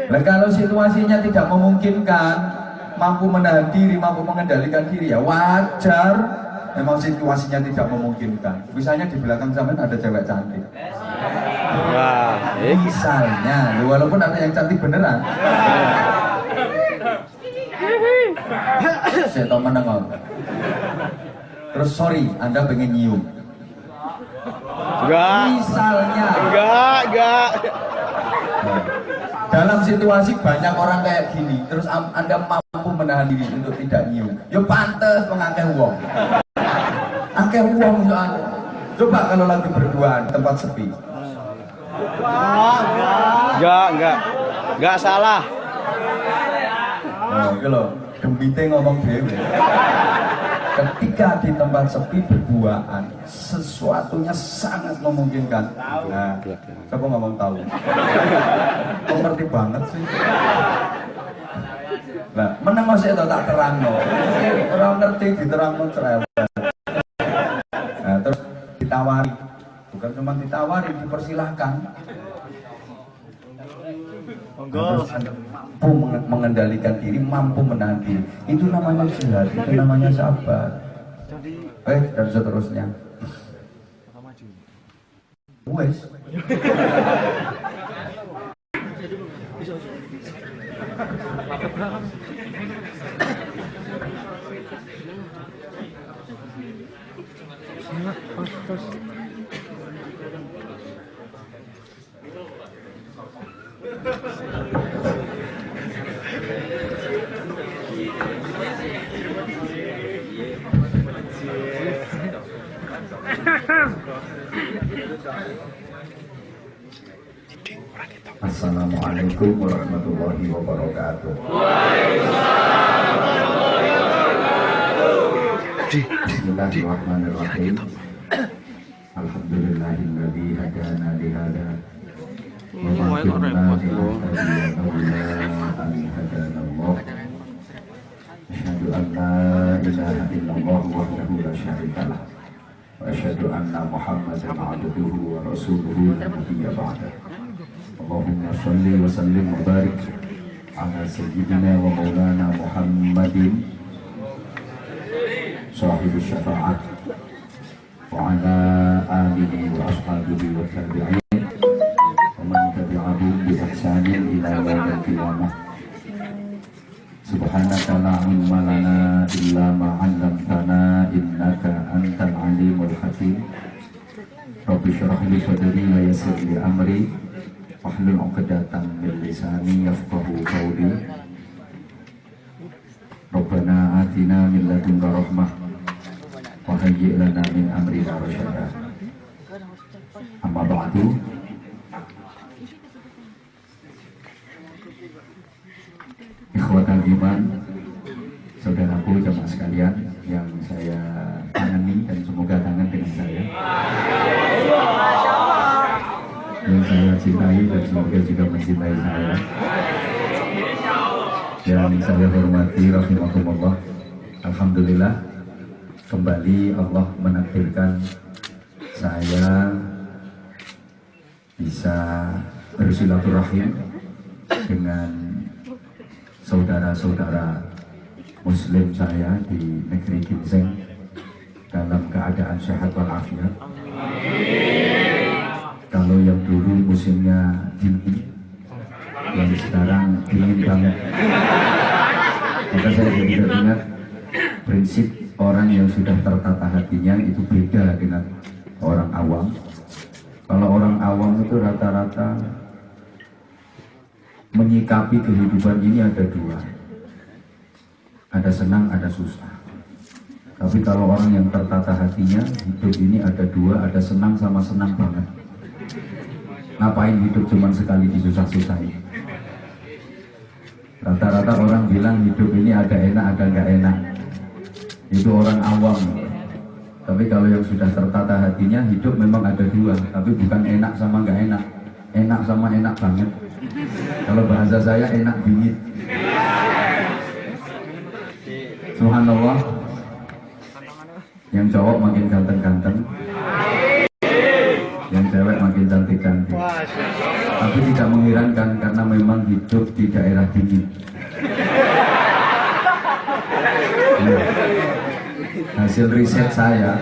Nah, kalau situasinya tidak memungkinkan, mampu menahan diri, mampu mengendalikan diri, ya wajar. Memang situasinya tidak memungkinkan. Misalnya di belakang zaman ada cewek cantik. Wah, misalnya, walaupun ada yang cantik beneran. Saya tahu menengok. Terus sorry, Anda pengen nyium. Enggak. Misalnya. Enggak. Dalam situasi banyak orang kayak gini, terus Anda mampu menahan diri untuk tidak nyium. Yo pantes mengakeh uang. Akeh uang soalnya. Coba kalau lagi berduaan tempat sepi. Enggak salah. Nah, gitu loh, gembite ngomong dewe. Ketika di tempat sepi berduaan, sesuatunya sangat memungkinkan. Nah, siapa ngomong tahu? Kok ngerti banget sih? Nah, menengok sih itu tak terang no. Orang ngerti diterang no cerewet. Nah, terus ditawari, bukan cuma ditawari, dipersilahkan. Terus mampu mengendalikan diri, mampu menahan diri, itu namanya jihad, itu namanya sabar. Dan seterusnya. Wes. Assalamualaikum warahmatullahi wabarakatuh. Bismillahirrahmanirrahim. Alhamdulillahilladzi hadana li hada wa ma kunna linahtadiya laula an hadana Allah. Asyhadu an la ilaha illallah wahdahu la syarika lah wa asyhadu anna Muhammadan abduhu wa rasuluhu la nabiyya ba'dah. Allahumma sholli wa sallim wa barik ala sayyidina wa maulana Muhammadin sahibi syafa'at wa ala alihi wa ashabihi wa tabi'in wa man tabi'ahum bi ihsanin ila yaumil qiyamah. Subhanaka la ilma lana illa ma 'allamtana innaka antal alimul hakim. Rabbi shrah li sadri wa yassir li amri wahlul 'uqdatam min lisani yafqahu qawli. Rabbana atina min ladunka rahmah wa hayyi' lana min amrina rasyada. Amma ba'du. Ikhwatal iman, saudaraku jemaah sekalian yang saya tangani dan semoga tangan dengan saya, yang saya cintai dan semoga juga mencintai saya, yang saya hormati rahimakumullah. Alhamdulillah, kembali Allah menakdirkan saya bisa bersilaturahim dengan saudara-saudara muslim saya di negeri Ginseng dalam keadaan sehat walafiat. Kalau yang dulu musimnya dingin, yang sekarang dingin banget. Maka saya jadi teringat prinsip orang yang sudah tertata hatinya itu beda dengan orang awam. Kalau orang awam itu rata-rata menyikapi kehidupan ini ada dua, ada senang, ada susah. Tapi kalau orang yang tertata hatinya, hidup ini ada dua, ada senang sama senang banget. Ngapain hidup cuma sekali disusah-susahin? Rata-rata orang bilang hidup ini ada enak, ada nggak enak. Itu orang awam. Tapi kalau yang sudah tertata hatinya, hidup memang ada dua, tapi bukan enak sama nggak enak, enak sama enak banget. Kalau bahasa saya enak bingit. Subhanallah. Yang cowok makin ganteng-ganteng, yang cewek makin cantik-cantik. Tapi tidak mengherankan karena memang hidup di daerah dingin. Hasil riset saya,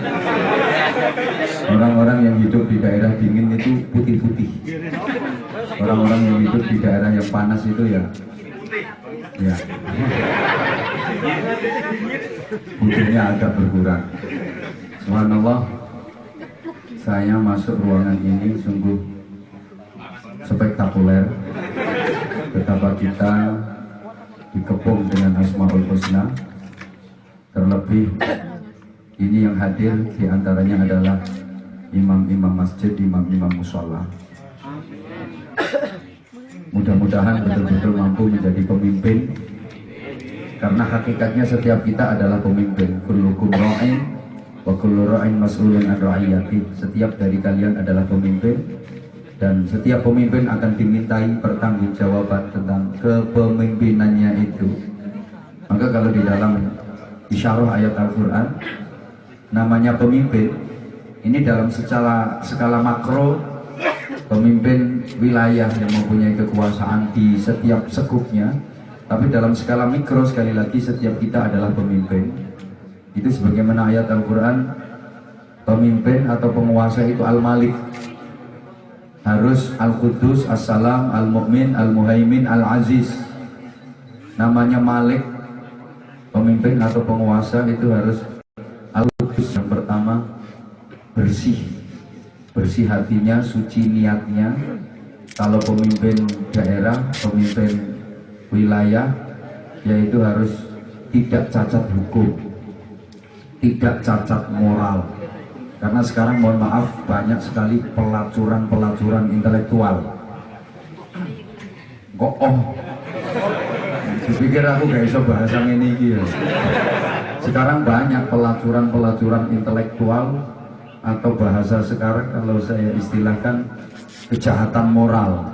orang-orang yang hidup di daerah dingin itu putih-putih. Orang-orang yang hidup di daerah yang panas itu ya putihnya agak berkurang. Subhanallah, saya masuk ruangan ini sungguh spektakuler. Betapa kita dikepung dengan Asmaul Husna. Terlebih ini yang hadir diantaranya adalah imam-imam masjid, imam-imam musola. Mudah-mudahan betul-betul mampu menjadi pemimpin, karena hakikatnya setiap kita adalah pemimpin. Kullukum ra'in wa kullu ra'in mas'ulun an ra'iyati. Setiap dari kalian adalah pemimpin, dan setiap pemimpin akan dimintai pertanggungjawaban tentang kepemimpinannya itu. Maka kalau di dalam isyarah ayat Al-Quran, namanya pemimpin ini dalam skala makro, pemimpin wilayah yang mempunyai kekuasaan di setiap sekupnya. Tapi dalam skala mikro, sekali lagi, setiap kita adalah pemimpin. Itu sebagaimana ayat Al-Quran, pemimpin atau penguasa itu Al-Malik, harus Al-Qudus, As-Salam, Al-Mu'min, Al-Muhaimin, Al-Aziz. Namanya Malik, pemimpin atau penguasa itu harus Al-Qudus. Yang pertama, bersih hatinya, suci niatnya. Kalau pemimpin daerah, pemimpin wilayah, yaitu harus tidak cacat hukum, tidak cacat moral. Karena sekarang mohon maaf banyak sekali pelacuran intelektual. Dipikir aku gak bisa bahasa ini ya. Sekarang banyak pelacuran intelektual, atau bahasa sekarang kalau saya istilahkan kejahatan moral.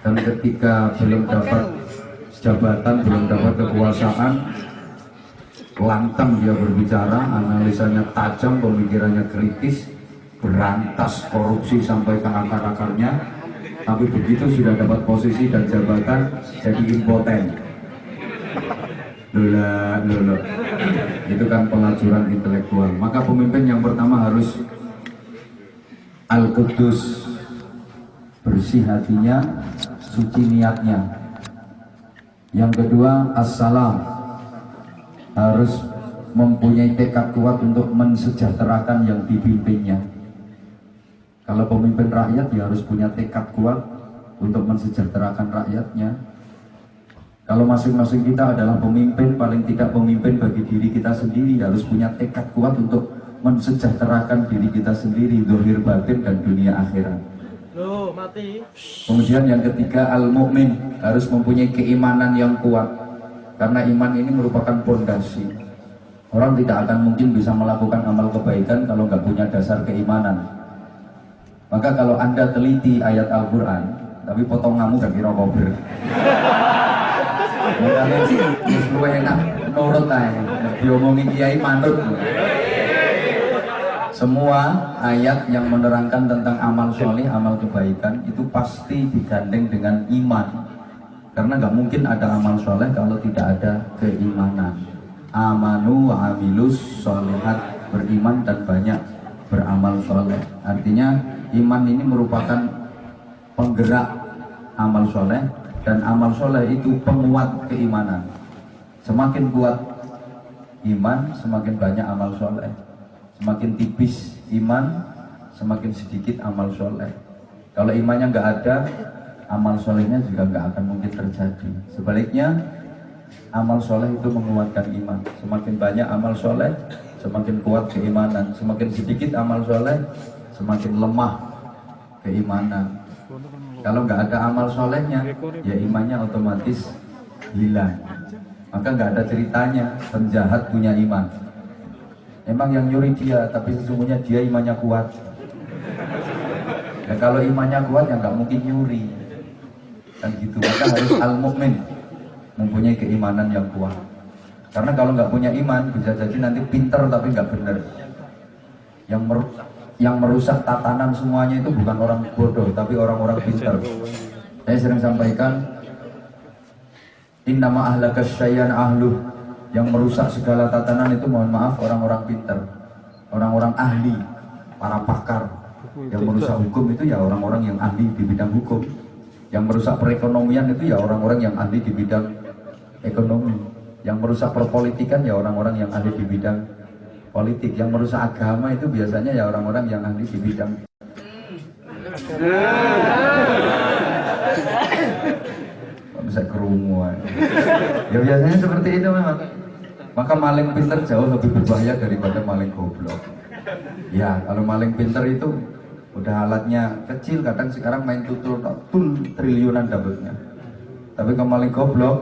Dan ketika belum dapat jabatan, belum dapat kekuasaan, lantang dia berbicara, analisanya tajam, pemikirannya kritis, berantas korupsi sampai ke akar-akarnya. Tapi begitu sudah dapat posisi dan jabatan, jadi impoten. Lola. Itu kan pelacuran intelektual. Maka pemimpin yang pertama harus Al-Qudus, bersih hatinya, suci niatnya. Yang kedua, As-Salam, harus mempunyai tekad kuat untuk mensejahterakan yang dipimpinnya. Kalau pemimpin rakyat ya harus punya tekad kuat untuk mensejahterakan rakyatnya. Kalau masing-masing kita adalah pemimpin, paling tidak pemimpin bagi diri kita sendiri, harus punya tekad kuat untuk mensejahterakan diri kita sendiri, zahir batin dan dunia akhirat. Kemudian yang ketiga, Al-Mu'min, harus mempunyai keimanan yang kuat. Karena iman ini merupakan pondasi. Orang tidak akan mungkin bisa melakukan amal kebaikan kalau nggak punya dasar keimanan. Maka kalau Anda teliti ayat Al-Quran, tapi potong kamu gak kira kober. Makanya lu enak nurut aja, diomongin kiai manut. Semua ayat yang menerangkan tentang amal soleh, amal kebaikan itu pasti digandeng dengan iman. Karena nggak mungkin ada amal soleh kalau tidak ada keimanan. Amanu wa amilus sholehat, beriman dan banyak beramal soleh. Artinya iman ini merupakan penggerak amal soleh, dan amal soleh itu penguat keimanan. Semakin kuat iman, semakin banyak amal soleh. Semakin tipis iman, semakin sedikit amal soleh. Kalau imannya nggak ada, amal solehnya juga nggak akan mungkin terjadi. Sebaliknya, amal soleh itu menguatkan iman. Semakin banyak amal soleh, semakin kuat keimanan. Semakin sedikit amal soleh, semakin lemah keimanan. Kalau nggak ada amal solehnya, ya imannya otomatis hilang. Maka nggak ada ceritanya penjahat punya iman. Emang yang nyuri dia, tapi sesungguhnya dia imannya kuat. Ya kalau imannya kuat ya nggak mungkin nyuri. Kan gitu. Maka harus Al-Mu'min, mempunyai keimanan yang kuat. Karena kalau nggak punya iman, bisa jadi nanti pinter tapi nggak benar. Yang merusak yang merusak tatanan semuanya itu bukan orang bodoh, tapi orang-orang pintar. Saya sering sampaikan, innama ahlakas syai'an ahluh, yang merusak segala tatanan itu mohon maaf orang-orang pintar, orang-orang ahli, para pakar. Yang merusak hukum itu ya orang-orang yang ahli di bidang hukum. Yang merusak perekonomian itu ya orang-orang yang ahli di bidang ekonomi. Yang merusak perpolitikan ya orang-orang yang ahli di bidang politik. Yang merusak agama itu biasanya ya orang-orang yang ahli di bidang bisa kerumuan. Ya biasanya seperti itu memang. Maka maling pintar jauh lebih berbahaya daripada maling goblok. Ya kalau maling pintar itu udah alatnya kecil, kadang sekarang main tutul triliunan dapatnya. Tapi kalau maling goblok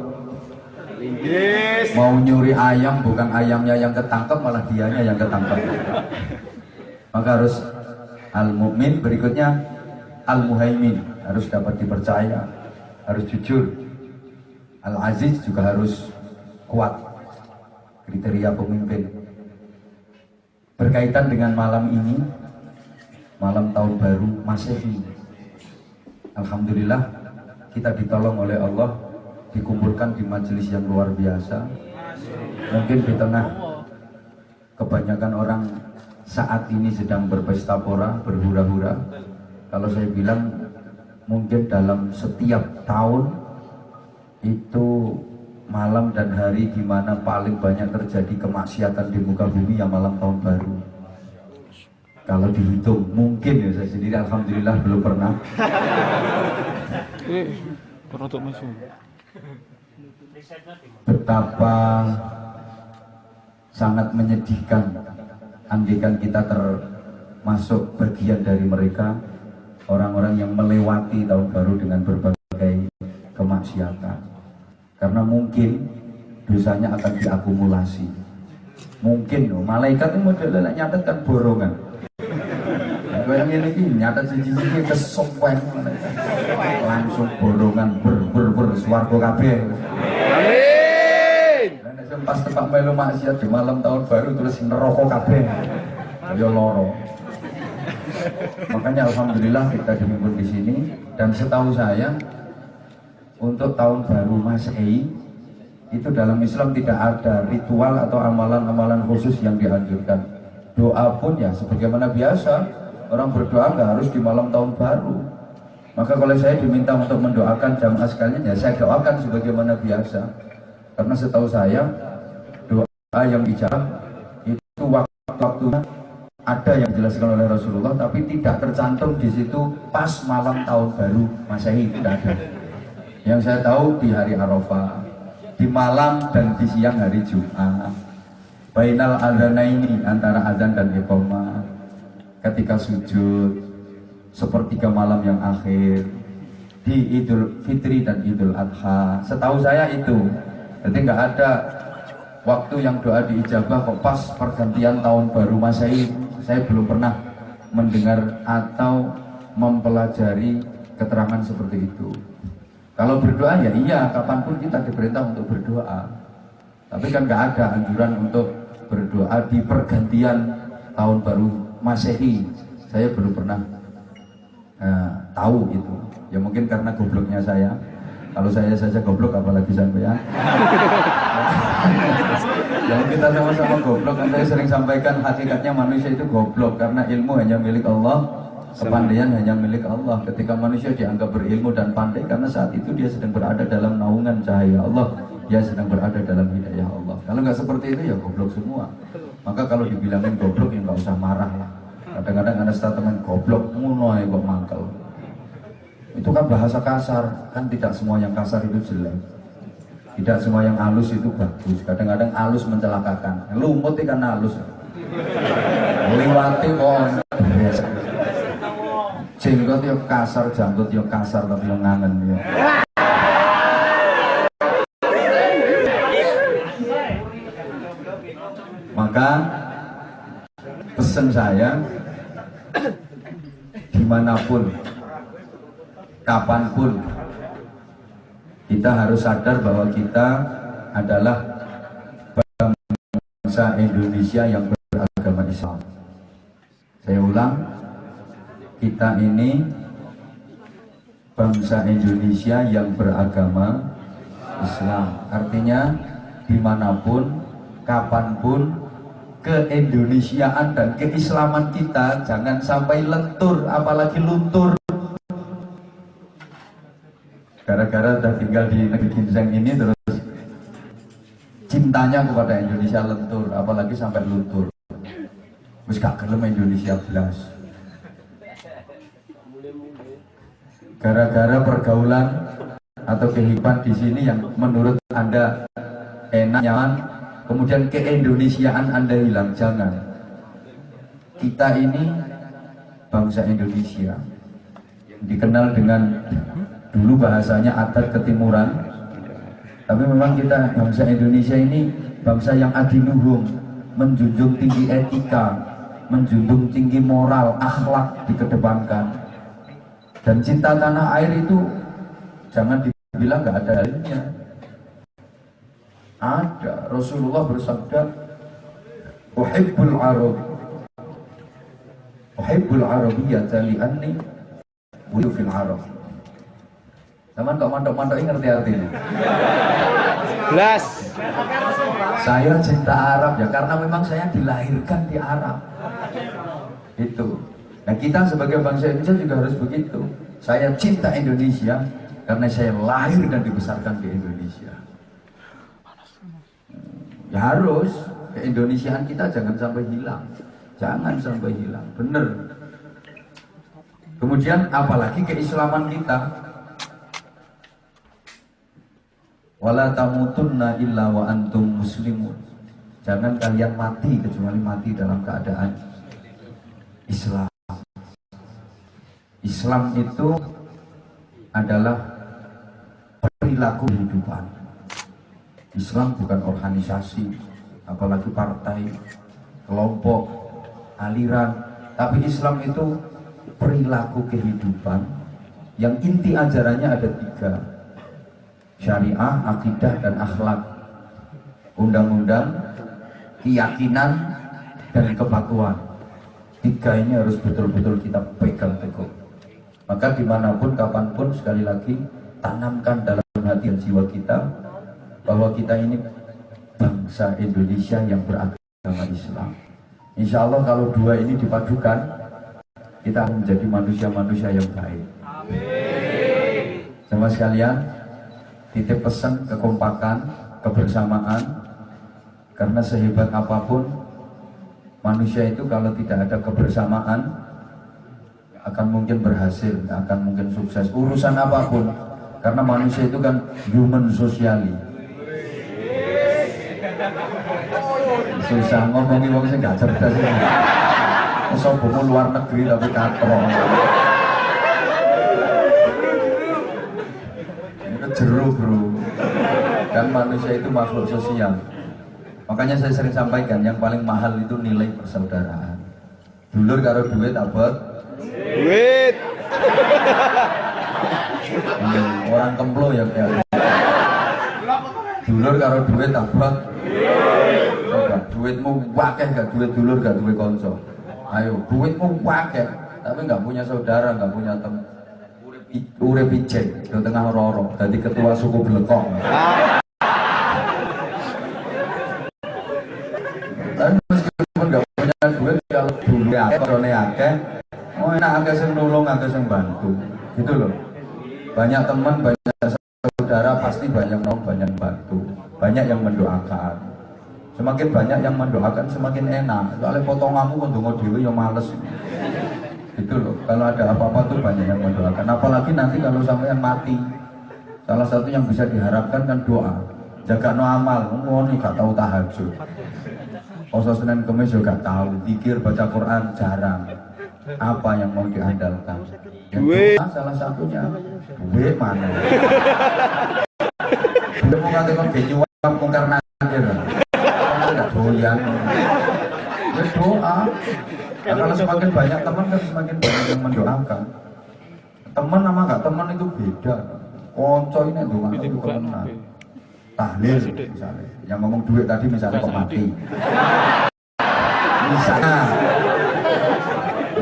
mau nyuri ayam, bukan ayamnya yang ketangkep, malah dianya yang ketangkep. Maka harus al-mu'min, berikutnya al-muhaimin, harus dapat dipercaya, harus jujur. Al-aziz juga harus kuat, kriteria pemimpin. Berkaitan dengan malam ini, malam tahun baru Masehi, alhamdulillah kita ditolong oleh Allah, dikumpulkan di majelis yang luar biasa. Mungkin di tengah kebanyakan orang saat ini sedang berpesta pora, berhura-hura. Kalau saya bilang mungkin dalam setiap tahun itu malam dan hari di mana paling banyak terjadi kemaksiatan di muka bumi ya malam tahun baru. Kalau dihitung mungkin ya, saya sendiri alhamdulillah belum pernah. Betapa sangat menyedihkan andaikan kita termasuk bagian dari mereka, orang-orang yang melewati tahun baru dengan berbagai kemaksiatan. Karena mungkin dosanya akan diakumulasi. Mungkin malaikat itu modelnya nyatet kan borongan. Yang ini nyatet siji-siji kesopan, langsung borongan ber swarga kabeh. Amin. Dan pas tepak melu maksiat di malam tahun baru terus neraka kabeh. Ya loro. Makanya alhamdulillah kita dihimpun di sini, dan setahu saya untuk tahun baru Masehi itu dalam Islam tidak ada ritual atau amalan-amalan khusus yang dianjurkan. Doa pun ya sebagaimana biasa, orang berdoa nggak harus di malam tahun baru. Maka kalau saya diminta untuk mendoakan jamaah sekalian, ya saya doakan sebagaimana biasa. Karena setahu saya doa yang dijawab itu waktu-waktunya ada yang dijelaskan oleh Rasulullah, tapi tidak tercantum di situ pas malam tahun baru Masehi, tidak ada. Yang saya tahu di hari Arafah, di malam dan di siang hari Jumat, bainal adzanaini, antara adzan dan iqamah, ketika sujud, sepertiga malam yang akhir, di Idul Fitri dan Idul Adha. Setahu saya itu. Jadi nggak ada waktu yang doa diijabah kok pas pergantian tahun baru Masehi. Saya belum pernah mendengar atau mempelajari keterangan seperti itu. Kalau berdoa ya iya, kapanpun kita diperintah untuk berdoa. Tapi kan nggak ada anjuran untuk berdoa di pergantian tahun baru Masehi. Saya belum pernah tahu itu. Ya mungkin karena gobloknya saya. Kalau saya saja goblok, apalagi sampai ya. Yang kita sama-sama goblok, kan saya sering sampaikan hakikatnya manusia itu goblok karena ilmu hanya milik Allah, kepandaian hanya milik Allah. Ketika manusia dianggap berilmu dan pandai karena saat itu dia sedang berada dalam naungan cahaya Allah, dia sedang berada dalam hidayah Allah. Kalau nggak seperti itu ya goblok semua. Maka kalau dibilangin goblok ya nggak usah marah lah. Kadang-kadang ada statement goblok ngono kok mangkel. Itu kan bahasa kasar, kan tidak semua yang kasar itu jelek. Tidak semua yang halus itu bagus. Kadang-kadang halus mencelakakan. Lumut kan halus. Liwati kok biasa. Jenggot yo kasar, janggut yo kasar, tapi yo ngangen yo. Maka pesan saya, dimanapun, kapanpun, kita harus sadar bahwa kita adalah bangsa Indonesia yang beragama Islam. Saya ulang, kita ini bangsa Indonesia yang beragama Islam. Artinya dimanapun, kapanpun, keindonesiaan dan keislaman kita jangan sampai lentur, apalagi luntur. Gara-gara udah tinggal di negeri ginseng ini terus cintanya kepada Indonesia lentur, apalagi sampai luntur. Wis gak gelem Indonesia belas. Gara-gara pergaulan atau kehidupan di sini yang menurut Anda enak, nyaman, kemudian keindonesiaan Anda hilang. Jangan. Kita ini bangsa Indonesia, dikenal dengan dulu bahasanya adat ketimuran, tapi memang kita bangsa Indonesia ini bangsa yang adiluhung, menjunjung tinggi etika, menjunjung tinggi moral, akhlak dikedepankan. Dan cinta tanah air itu jangan dibilang nggak ada dalilnya. Ada. Rasulullah bersabda, uhibbul arab, uhibbul arabiyyata li'anni wudu fil arab. Teman kok mantok-mantok ngerti artinya? Belas. Saya cinta Arab ya karena memang saya dilahirkan di Arab. Itu. Nah kita sebagai bangsa Indonesia juga harus begitu. Saya cinta Indonesia karena saya lahir dan dibesarkan di Indonesia. Ya harus, keindonesiaan kita jangan sampai hilang. Jangan sampai hilang, bener. Kemudian apalagi keislaman kita. Wala tamutunna illa wa antum muslimun. Jangan kalian mati kecuali mati dalam keadaan Islam. Islam itu adalah perilaku kehidupan. Islam bukan organisasi, apalagi partai, kelompok, aliran, tapi Islam itu perilaku kehidupan yang inti ajarannya ada 3. Syariah, akidah, dan akhlak. Undang-undang, keyakinan, dan kepatuhan. 3 ini harus betul-betul kita pegang teguh. Maka dimanapun, kapanpun, sekali lagi tanamkan dalam hati dan jiwa kita bahwa kita ini bangsa Indonesia yang beragama Islam. Insya Allah kalau 2 ini dipadukan, kita akan menjadi manusia-manusia yang baik. Amin. Sama sekalian, titip pesan kekompakan, kebersamaan, karena sehebat apapun manusia itu kalau tidak ada kebersamaan akan mungkin berhasil, akan mungkin sukses urusan apapun, karena manusia itu kan human socially. Susah ngomongin wong sing gak cerdas ini. Sobomu luar negeri tapi katro. Jeru bro, dan manusia itu makhluk sosial. Makanya saya sering sampaikan yang paling mahal itu nilai persaudaraan. Dulur karo duit abot duit. Orang kemplo ya kayak dulur karo duit abot coba duitmu wakeh gak duit dulur gak duit konco. Ayo duitmu wakeh tapi nggak punya saudara, nggak punya teman, urip ijek di tengah roro jadi ketua suku Blekong. Tapi meskipun nggak punya duit, kalau dulu korone akeh, oh enak akeh sing nulung, akeh sing bantu, gitu loh. Banyak teman, banyak saudara, pasti banyak nolong, banyak bantu, banyak yang mendoakan. Semakin banyak yang mendoakan semakin enak. Soalnya potonganmu kondongo dewe yang males. Gitu loh, kalau ada apa-apa tuh banyak yang mendoakan. Apalagi nanti kalau sampean mati, salah satu yang bisa diharapkan kan doa. Jaga no amal, ngono gak tahu tahajud. Poso Senin Kemis juga tahu, zikir baca Quran jarang. Apa yang mau diandalkan? Duit salah satunya. Duit mana? Duit mau katakan genyuap mungkar nakir. Enggak doyan. Ya doa. Nah, kalau semakin banyak teman kan semakin banyak yang mendoakan. Teman sama nggak teman itu beda. Konco ini doa itu temenan. Tahlil misalnya, yang ngomong duit tadi misalnya kok mati. Misalnya,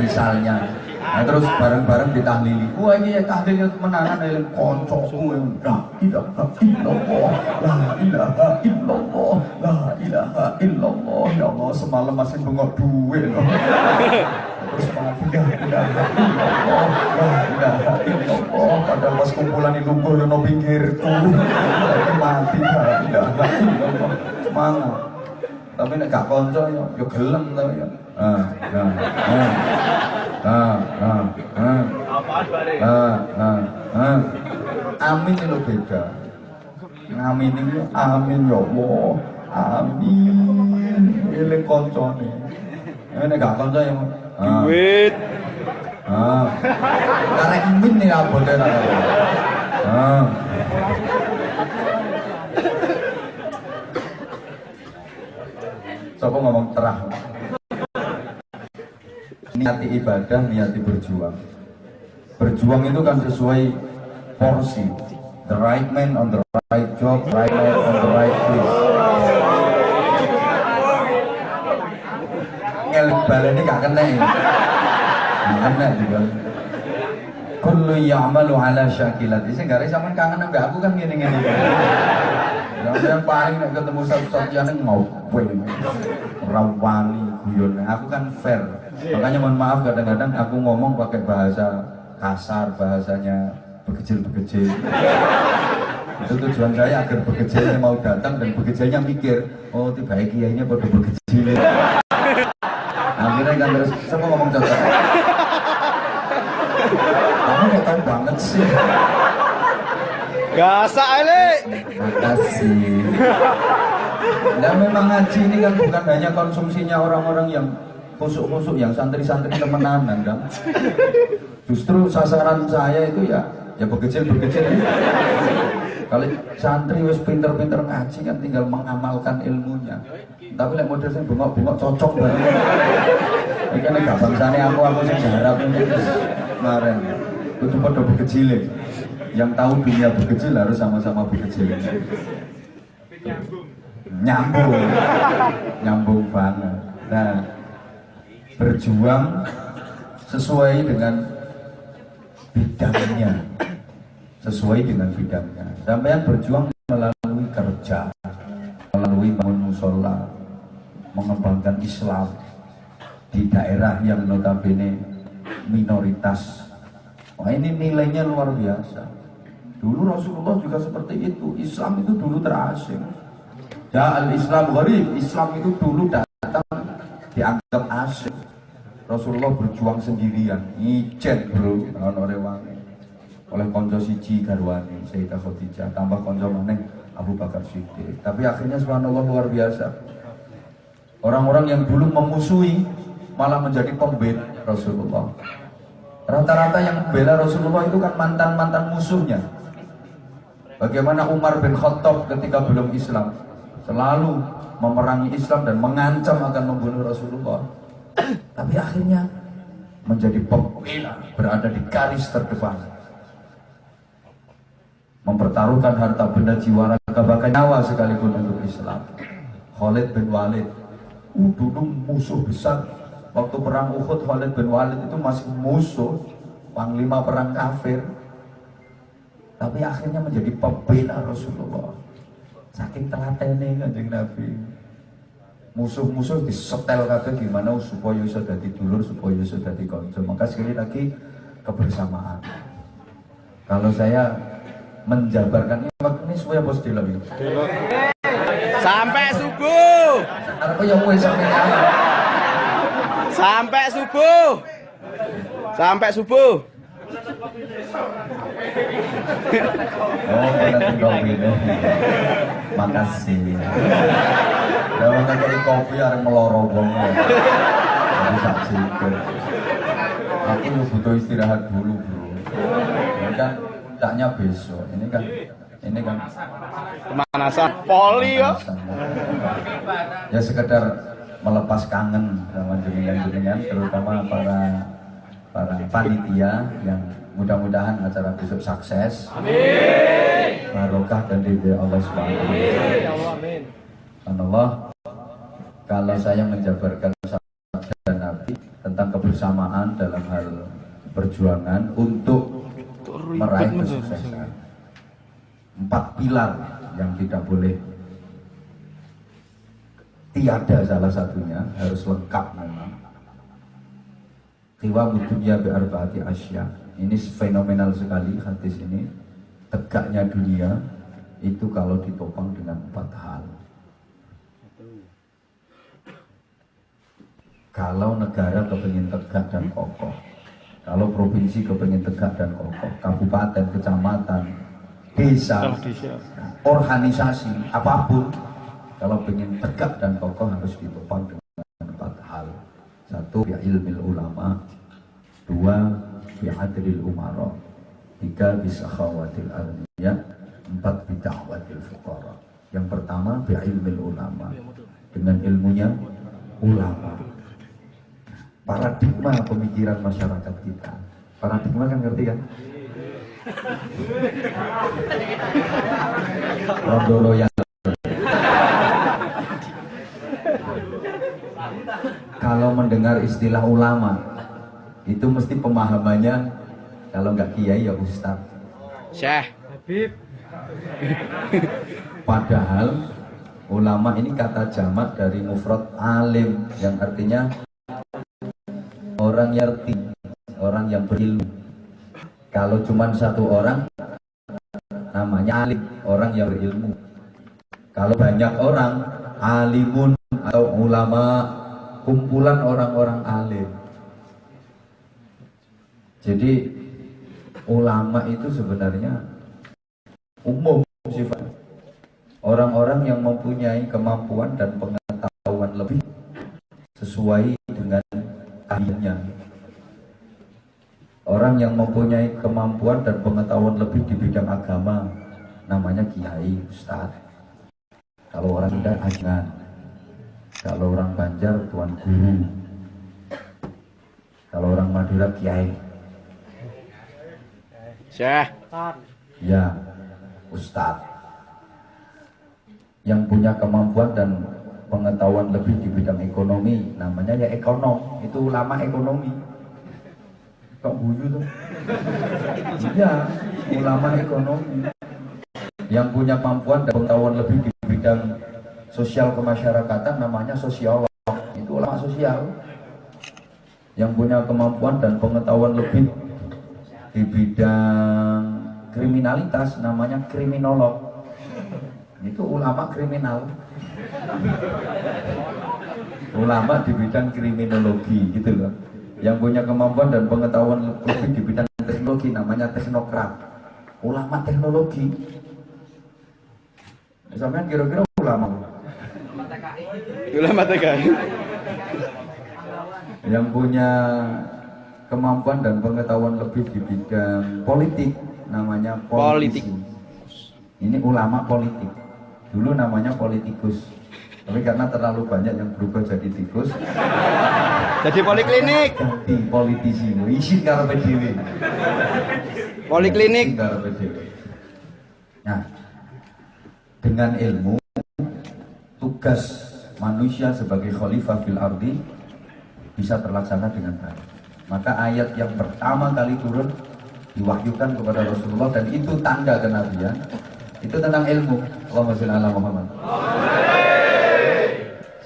misalnya. Nah, terus bareng-bareng ditahlili. Wah ini ya tahlilnya menahan eling koncoku yang la ilaha illallah, la ilaha illallah, la ilaha illallah. Ya Allah semalam masih bengok duit loh. Terus mati dah ilaha illallah, la ilaha illallah. Padahal pas kumpulan di lungguh yang no pinggirku, tapi mati dah ilaha illallah. Semangat. Tapi nek gak konco yo gelem to ya. Amin itu beda. Amin itu amin ya Allah. Amin. Eling koncone. Nek gak konco ya. Duit. Karek min nih abote ta. Siapa ngomong terah? Niati ibadah, niati berjuang. Berjuang itu kan sesuai porsi. The right man on the right job, right man on the right place. Ngelik balen ini gak kena ya? Gak kena juga. Kullu ya'malu ala syakilati. Saya gak ada sama kangen sampai aku kan gini-gini. Yang paling ketemu satu-satunya ngobrol rawani guyon. Aku kan fair, makanya mohon maaf kadang-kadang aku ngomong pakai bahasa kasar, bahasanya begecil-begecil. Itu tujuan saya agar begecilnya mau datang dan begecilnya mikir, oh tiba kiainya pada begecil. Akhirnya kan terus siapa ngomong cocok. Kamu gak tahu banget sih. Gasak ale. Makasih. Dan memang ngaji ini kan bukan hanya konsumsinya orang-orang yang khusuk-khusuk, yang santri-santri temenanan kan. Justru sasaran saya itu ya begecil-begecil. Kalau santri wis pinter-pinter ngaji kan tinggal mengamalkan ilmunya. Tapi lek model sing bengok-bengok cocok banget. Iki kan gak bangsane aku sing jarap ini kemarin. Kudu padha begecil. Yang tahu dunia berkecil harus sama-sama berkecil. Nyambung banget. Nah, berjuang sesuai dengan bidangnya, Sampai berjuang melalui kerja, melalui bangun musola, mengembangkan Islam di daerah yang notabene minoritas. Wah ini nilainya luar biasa. Dulu Rasulullah juga seperti itu. Islam itu dulu terasing. Ja'al Islam gharib. Islam itu dulu datang dianggap asing. Rasulullah berjuang sendirian. Ijen bro, oleh konco siji garwani Sayyidah Khadijah, tambah konco maneh Abu Bakar Siddiq. Tapi akhirnya subhanallah luar biasa. Orang-orang yang dulu memusuhi malah menjadi pembela Rasulullah. Rata-rata yang membela Rasulullah itu kan mantan-mantan musuhnya. Bagaimana Umar bin Khattab ketika belum Islam selalu memerangi Islam dan mengancam akan membunuh Rasulullah. Tapi akhirnya menjadi pembela, berada di garis terdepan, mempertaruhkan harta benda, jiwa, raga, bahkan nyawa sekalipun untuk Islam. Khalid bin Walid, dulu musuh besar. Waktu perang Uhud, Khalid bin Walid itu masih musuh, panglima perang kafir. Tapi akhirnya menjadi pembela Rasulullah. Saking telatennya Kanjeng Nabi. Musuh-musuh disetel kabeh gimana supaya bisa dadi dulur, supaya bisa dadi kanca. Maka sekali lagi kebersamaan. Kalau saya menjabarkan ini supaya bos dilem. Sampai subuh. Arep yo wis Sampai subuh. Sampai subuh. Oh, nanti kopi deh. Makasih. Kalau nanti kopi harus meloro banget. Jadi saksi. Aku butuh istirahat dulu bro. Ini kan taknya besok. Ini kan Pemanasan poli ya. Ya sekedar melepas kangen sama jenengan-jenengan, terutama para panitia yang mudah-mudahan acara besok sukses. Amin. Barokah dan ridho Allah Subhanahu wa taala. Allah, kalau saya menjabarkan sabda Nabi, tentang kebersamaan dalam hal perjuangan untuk meraih kesuksesan. 4 pilar yang tidak boleh tiada, salah satunya harus lengkap memang. Qiwamud dunya bi arba'ati asya. Ini fenomenal sekali hadis ini. Tegaknya dunia itu kalau ditopang dengan 4 hal. Kalau negara kepingin tegak dan kokoh, kalau provinsi kepingin tegak dan kokoh, kabupaten, kecamatan, desa, organisasi, apapun, kalau ingin tegak dan kokoh harus ditopang dengan 4 hal. 1. Bi ilmil ulama. 2. Bi adlil umara. 3. Bi sakhawatil arniya. 4. Bi da'watil fuqara. Yang pertama bi ilmil ulama, dengan ilmunya ulama. Paradigma pemikiran masyarakat kita. Paradigma kan ngerti kan? Rondolo yang kalau mendengar istilah ulama itu mesti pemahamannya, kalau nggak kiai ya ustaz, Syekh, Habib. Padahal ulama ini kata jamak dari mufrad alim, yang artinya orang yang ngerti, orang yang berilmu. Kalau cuma satu orang namanya alim, orang yang berilmu. Kalau banyak orang, alimun atau ulama, kumpulan orang-orang alim. Jadi ulama itu sebenarnya umum sifatnya. Orang-orang yang mempunyai kemampuan dan pengetahuan lebih sesuai dengan ahlinya. Orang yang mempunyai kemampuan dan pengetahuan lebih di bidang agama namanya kiai, ustaz. Kalau orang Sunda ajan, kalau orang Banjar tuan guru, kalau orang Madura kiai, Syekh, ya ustaz. Yang punya kemampuan dan pengetahuan lebih di bidang ekonomi namanya ya ekonom, itu ulama ekonomi. Kok guyu tuh? Iya, ulama ekonomi. Yang punya kemampuan dan pengetahuan lebih di bidang sosial kemasyarakatan namanya sosiolog, itu ulama sosial. Yang punya kemampuan dan pengetahuan lebih di bidang kriminalitas namanya kriminolog, itu ulama kriminal. Ulama di bidang kriminologi gitu loh. Yang punya kemampuan dan pengetahuan lebih di bidang teknologi namanya teknokrat, ulama teknologi. Sampai kira-kira ulama TKI. Yang punya kemampuan dan pengetahuan lebih di bidang politik namanya politisi. Ini ulama politik. Dulu namanya politikus, tapi karena terlalu banyak yang berubah jadi tikus, Jadi poliklinik. ganti politisi. Isin karo dhewe. Poliklinik. Isin karo dhewe. Nah, dengan ilmu, tugas manusia sebagai khalifah fil ardi bisa terlaksana dengan baik. Maka ayat yang pertama kali turun diwahyukan kepada Rasulullah, dan itu tanda kenabian, itu tentang ilmu. Allahumma sholli ala Muhammad.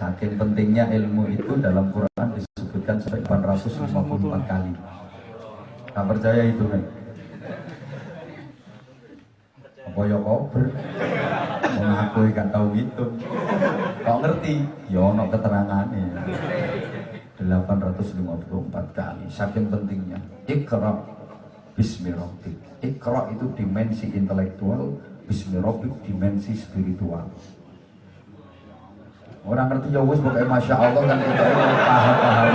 Saking pentingnya ilmu itu dalam Quran disebutkan sampai 854 kali. Tak percaya itu kan? Apa ya kober? Mengaku gak tahu gitu. Kok ngerti? Ya ono keterangannya. 854 kali. Saking pentingnya. Iqra bismi rabbik. Iqra itu dimensi intelektual, bismi rabbik dimensi spiritual. Orang ngerti ya wis pokoknya masya Allah kan kita paham.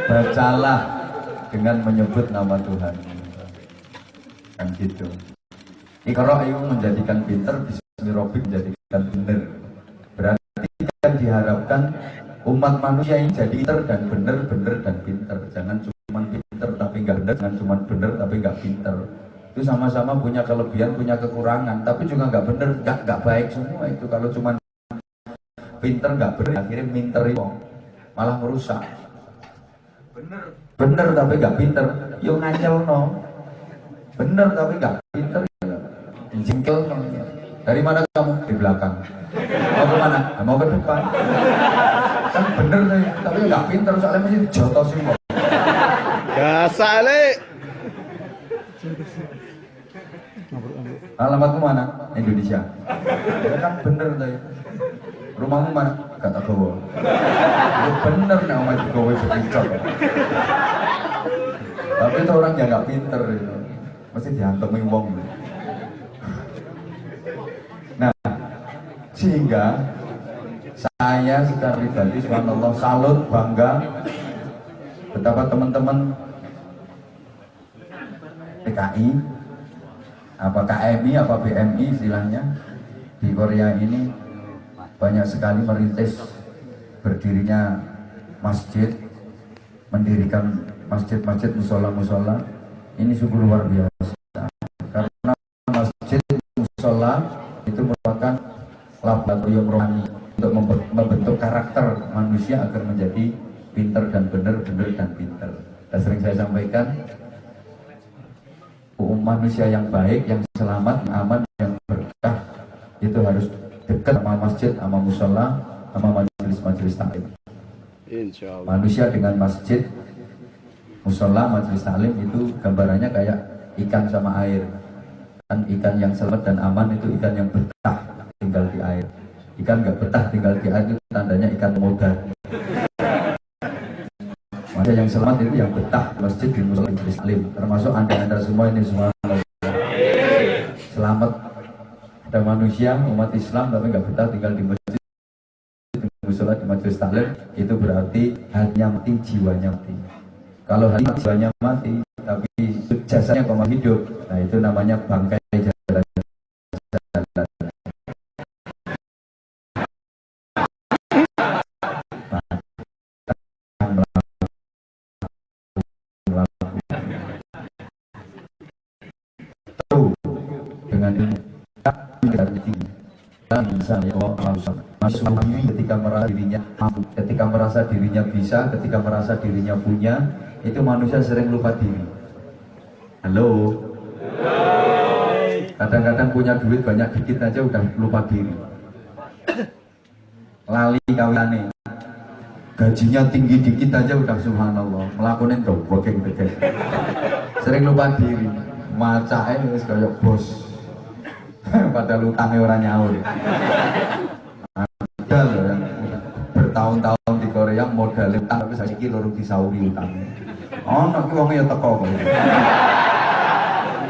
Bacalah dengan menyebut nama Tuhan. Kan gitu. Iqra itu menjadikan pinter, bismi rabbik menjadikan benar. Berarti kan diharapkan umat manusia ini jadi pinter dan benar dan pinter. Jangan cuma pinter tapi nggak benar, jangan cuma benar tapi nggak pinter. Itu sama-sama punya kelebihan, punya kekurangan, tapi juga nggak benar, nggak baik semua itu. Kalau cuma pinter nggak benar, akhirnya minter itu. malah merusak. Bener tapi gak pinter, yo nganyel no. Bener tapi gak pinter, jengkel no. Dari mana kamu? Di belakang. Mau ke mana? Nah, mau ke depan. Kan bener nih, tapi gak pinter soalnya masih dijotosin kok. Gasak le. Alamatmu mana? Indonesia. Ya kan bener tuh. Rumahmu mana? Kata gue. Ya bener nih omah gue berpicot. Tapi itu orang yang nggak pinter itu, mesti dihantemin wong. Nah, sehingga saya secara pribadi, subhanallah, salut, bangga betapa teman-teman PKI, apa KMI, apa BMI istilahnya di Korea ini banyak sekali merintis berdirinya masjid, mendirikan masjid-masjid, musola-musola. Ini sungguh luar biasa karena masjid, musola itu merupakan laboratorium rohani untuk membentuk karakter manusia agar menjadi pinter dan benar, benar dan pinter. Dan sering saya sampaikan, manusia yang baik, yang selamat, yang aman, yang berkah itu harus dekat sama masjid, sama musola, sama majelis-majelis taklim. Insyaallah. Manusia dengan masjid, musola, majelis taklim itu gambarannya kayak ikan sama air. Kan ikan yang selamat dan aman itu ikan yang betah tinggal di air. Ikan nggak betah tinggal di air itu tandanya ikan modal. Manusia yang selamat itu yang betah di masjid, di musola, di majelis taklim. Termasuk anda semua ini semua selamat. Ada manusia umat Islam tapi nggak betah tinggal di masjid, di musola, di majelis taklim, itu berarti hatinya mati, jiwanya mati. Kalau hati jiwanya mati tapi jasanya koma hidup, nah itu namanya bangkai jalan. Dengan ilmu dan misalnya masuk ketika merasa dirinya mampu, ketika merasa dirinya bisa, ketika merasa dirinya punya, itu manusia sering lupa diri. Halo. Kadang-kadang punya duit banyak dikit aja udah lupa diri. Lali kawinane. Gajinya tinggi dikit aja udah subhanallah, melakukan booking tiket. Sering lupa diri. Macake wis kayak bos. Padahal utangnya orang nyaur. Ada loh yang bertahun-tahun di Korea modal utang tapi saiki loro disauri utangnya. Oh, nek wong ya teko kok.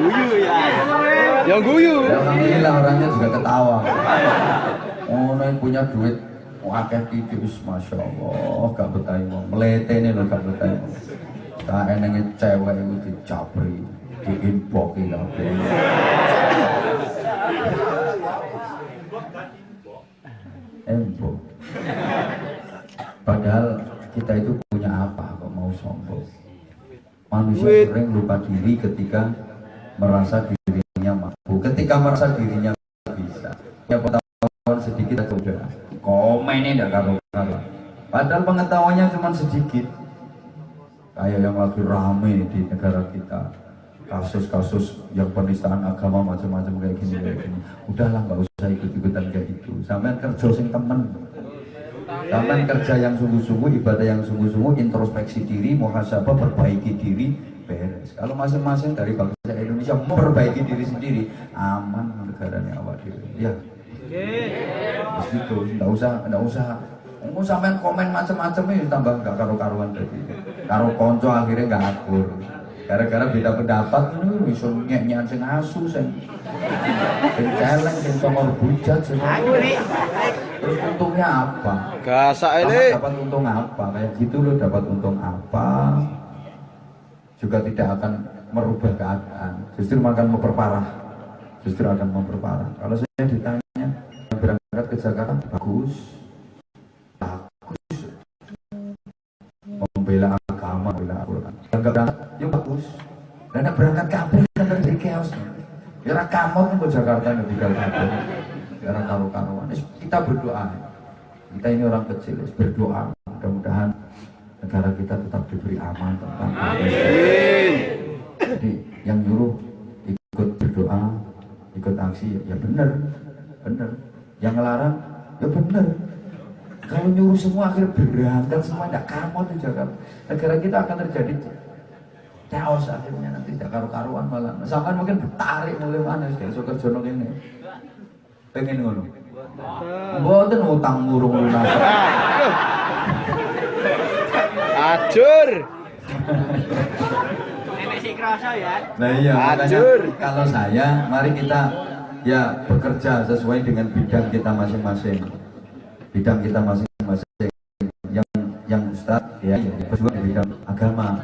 Guyu ya. Yang guyu. Ya, alhamdulillah orangnya juga ketawa. Oh, nek punya duit akeh tipis, masya Allah, gak betah wong. Meletene lho gak betah. Ka enenge cewek itu dicapri, diinboki kabeh. Embok. Padahal kita itu punya apa kok mau sombong. Manusia sering lupa diri ketika merasa dirinya mampu, ketika merasa dirinya bisa. Ya pengetahuan sedikit atau udah komennya tidak karuan. Padahal pengetahuannya cuma sedikit. Kayak yang lagi rame di negara kita, kasus-kasus yang penistaan agama macam-macam kayak gini. Udahlah, nggak usah ikut-ikutan kayak gitu. Sampean kerja sing temen, sampean kerja yang sungguh-sungguh, ibadah yang sungguh-sungguh, introspeksi diri, muhasabah, perbaiki diri, beres. Kalau masing-masing dari bangsa Indonesia memperbaiki diri sendiri, aman negaranya awak diri. Ya, begitu. Nggak usah. Sampean komen macam-macam itu tambah nggak karu-karuan tadi. Karo konco akhirnya nggak akur. Gara-gara beda pendapat, bisa nyek-nyekan sing asu, sing celeng, sing sama bujat, terus untungnya apa? Gasak ele. Dapat untung apa? Kayak gitu loh, dapat untung apa? Juga tidak akan merubah keadaan, justru akan memperparah. Kalau saya ditanya berangkat ke Jakarta, bagus, membela agama, membela Al-Quran. Yang nggak berangkat, ya bagus. Dan yang berangkat kabel kan terjadi chaos. Ya rakamot ke Jakarta nggak tinggal kabel. Ya karu-karuan. Kita berdoa. Kita ini orang kecil, berdoa. mudah-mudahan negara kita tetap diberi aman, tentang. Jadi yang nyuruh ikut berdoa, ikut aksi, ya benar. Yang ngelarang, ya benar. Kalau nyuruh semua akhirnya berantak semua, tidak kamot di Jakarta. Negara kita akan terjadi chaos akhirnya, nanti tidak karu-karuan malah. Sampai mungkin ditarik mulai mana kayak Soker Jono ini. Pengen ngono. Mboten utang murung lunas. Acur. Nenek si kerasa ya. Nah iya, makanya kalau saya, mari kita ya bekerja sesuai dengan bidang kita masing-masing. Bidang kita masing-masing. Yang Ustaz ya berjuang di bidang agama,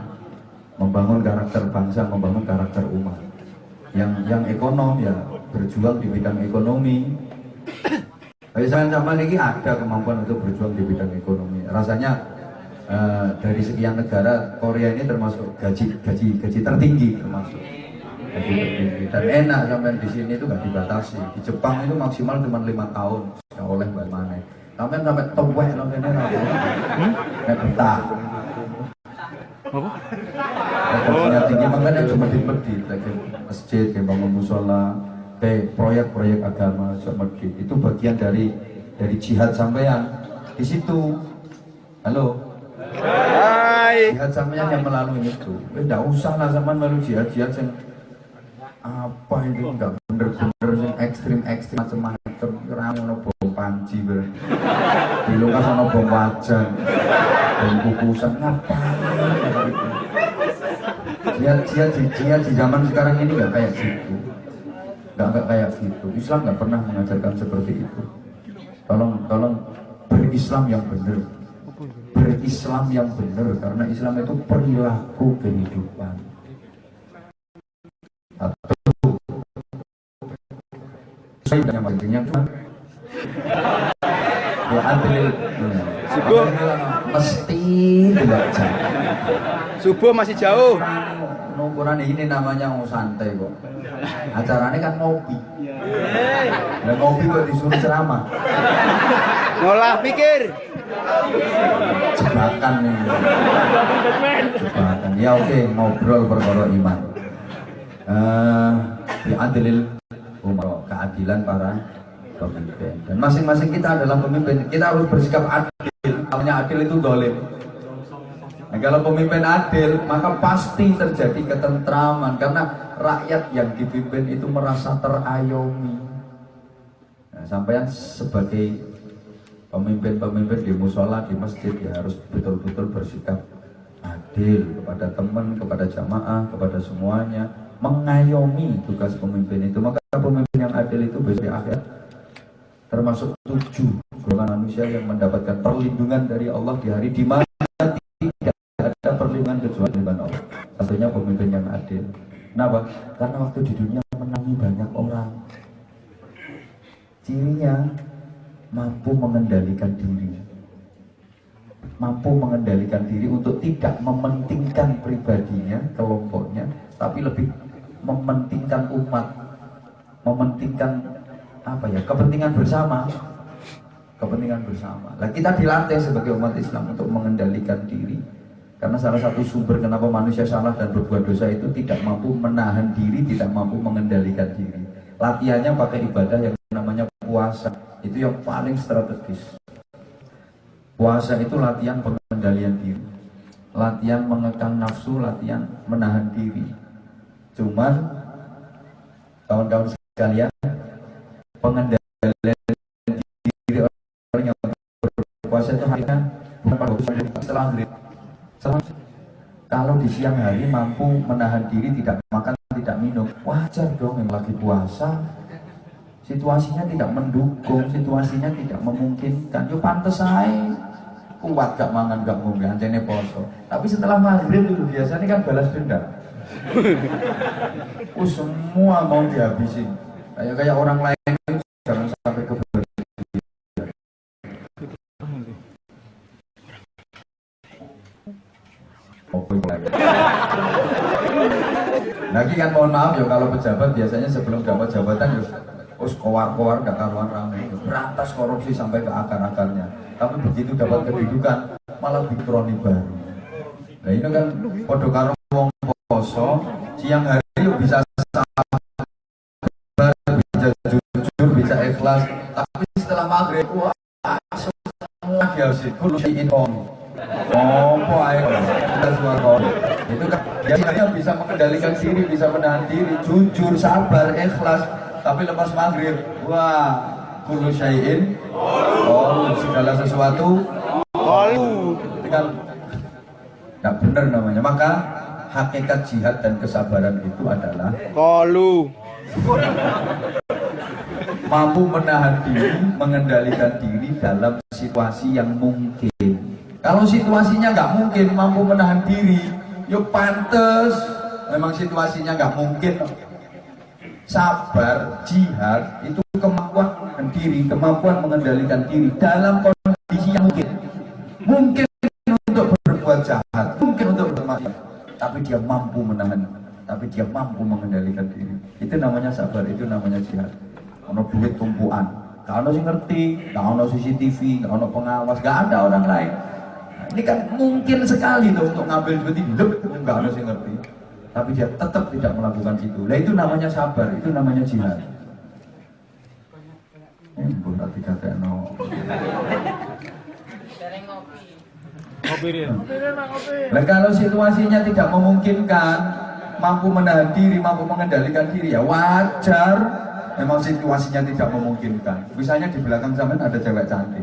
membangun karakter bangsa, membangun karakter umat. Yang ekonom ya berjuang di bidang ekonomi. Saya sama ini ada kemampuan untuk berjuang di bidang ekonomi. Rasanya dari sekian negara Korea ini termasuk gaji tertinggi termasuk gaji tertinggi dan enak sampai di sini itu nggak dibatasi. Di Jepang itu maksimal cuma 5 tahun nggak oleh bagaimana. Sampai toweh loh ini kayak betah. Gajinya tinggi makanya cuma di masjid, kayak bangun musola, kayak proyek-proyek agama, masjid itu bagian dari jihad sampean di situ. Halo. Hai. Jihad sampean yang melalui itu. Tidak usah lah zaman melalui jihad yang apa itu nggak bener-bener yang ekstrim macam-macam. Kerang ono bom panci ber. Dilungkas ono bom wajan. Bom kukusan ngapain? Jihad di zaman sekarang ini nggak kayak gitu. Nggak kayak gitu. Islam nggak pernah mengajarkan seperti itu. Tolong berislam yang benar. Berislam yang benar, karena Islam itu perilaku kehidupan. Atau saya yang pentingnya cuma ya adil. Subuh Mesti tidak jauh. Subuh masih jauh. Ukuran ini namanya santai kok. Acaranya kan ngopi. Nah, ngopi kok disuruh ceramah. Ngolah pikir. Jebakan nih. Jebakan. Ya oke, ngobrol perkara iman. Adilil umar, keadilan para pemimpin. Dan masing-masing kita adalah pemimpin. Kita harus bersikap adil. Namanya adil itu dolim. Nah, kalau pemimpin adil, maka pasti terjadi ketentraman karena rakyat yang dipimpin itu merasa terayomi. Nah, sampean sebagai pemimpin-pemimpin di musola, di masjid ya harus betul-betul bersikap adil kepada teman, kepada jamaah, kepada semuanya, mengayomi tugas pemimpin itu. Maka pemimpin yang adil itu besok di akhir termasuk 7 golongan manusia yang mendapatkan perlindungan dari Allah di hari di mana tidak ada perlindungan kecuali dengan Allah. Satunya pemimpin yang adil. Kenapa? Karena waktu di dunia menangi banyak orang. Cirinya mampu mengendalikan diri. Mampu mengendalikan diri untuk tidak mementingkan pribadinya, kelompoknya, tapi lebih mementingkan umat, mementingkan apa ya, kepentingan bersama. Kepentingan bersama. Nah, kita dilatih sebagai umat Islam untuk mengendalikan diri. Karena salah satu sumber kenapa manusia salah dan berbuat dosa itu tidak mampu menahan diri, tidak mampu mengendalikan diri. Latihannya pakai ibadah yang namanya puasa. Itu yang paling strategis. Puasa itu latihan pengendalian diri, latihan mengekang nafsu, latihan menahan diri. Cuman kawan-kawan sekalian, pengendalian diri orang yang berpuasa itu hanya bukan pada setelah maghrib. Kalau di siang hari mampu menahan diri, tidak makan, tidak minum, wajar dong yang lagi puasa. Situasinya tidak mendukung, situasinya tidak memungkinkan. Yo pantes aja kuat gak mangan gak ngombe ancene poso. Tapi setelah maghrib dulu biasanya kan balas dendam. Semua mau dihabisin. Kayak orang lain itu jangan sampai kebagian. Lagi kan mohon maaf ya kalau pejabat biasanya sebelum dapat jabatan ya kowar-kowar gak karuan ramai, berantas korupsi sampai ke akar-akarnya. Tapi begitu dapat kedudukan, malah dikroni baru. Nah ini kan podo karo wong poso, siang hari yuk bisa sabar, bisa jujur, bisa ikhlas, tapi setelah maghrib wah semua dia sih kulo in on. Oh, ayo kita suara itu kan dia bisa mengendalikan diri, bisa menahan diri, jujur, sabar, ikhlas, tapi lepas maghrib wah kullu syai'in segala sesuatu itu kan nggak benar namanya. Maka hakikat jihad dan kesabaran itu adalah mampu menahan diri, mengendalikan diri dalam situasi yang mungkin. Kalau situasinya nggak mungkin mampu menahan diri, yuk pantes memang situasinya nggak mungkin. Sabar, jihad itu kemampuan menahan diri, kemampuan mengendalikan diri dalam kondisi yang mungkin. Mungkin untuk berbuat jahat, mungkin untuk bermaksiat, tapi dia mampu menahan, tapi dia mampu mengendalikan diri. Itu namanya sabar, itu namanya jihad. Ono duit tumpuan, gak ono sih ngerti, gak ono CCTV, gak ono pengawas, gak ada orang lain. Nah, ini kan mungkin sekali tuh untuk ngambil duit hidup, gak ono sih ngerti, tapi dia tetap tidak melakukan itu. Nah itu namanya sabar, itu namanya jihad. Bukan tadi kata no. Nah kalau situasinya tidak memungkinkan, mampu menahan diri, mampu mengendalikan diri, ya wajar. Memang situasinya tidak memungkinkan. Misalnya di belakang zaman ada cewek cantik.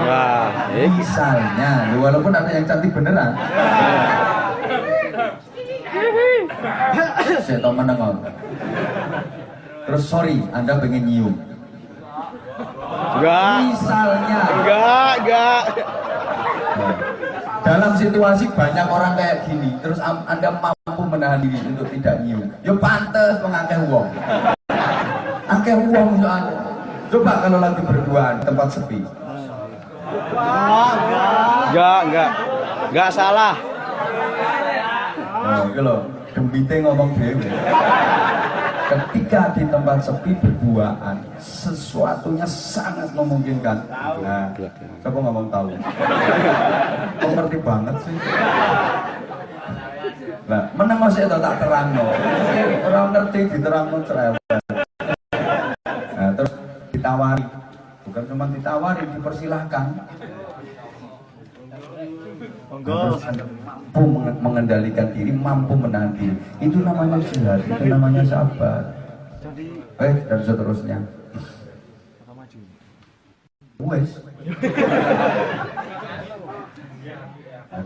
Wah, misalnya, walaupun ada yang cantik beneran. Saya tahu menengok. Terus sorry, Anda pengen nyium. Enggak. Misalnya. Enggak. Dalam situasi banyak orang kayak gini, terus Anda mampu menahan diri untuk tidak nyium. Ya pantes mengangkat uang. Angkat uang soalnya. Coba kalau lagi berduaan tempat sepi. Enggak salah. Nah, itu loh, gembite ngomong dewe. Ketika di tempat sepi berduaan, sesuatunya sangat memungkinkan. Nah, siapa ngomong tahu? Kok ngerti banget sih? Nah, meneng masih tak terang no. Orang ngerti diterang no cerewet. Nah, terus ditawari, bukan cuma ditawari, dipersilahkan. Terus mampu mengendalikan diri, mampu menahan diri. Itu namanya jihad, itu namanya sabar. Dan seterusnya. Wes.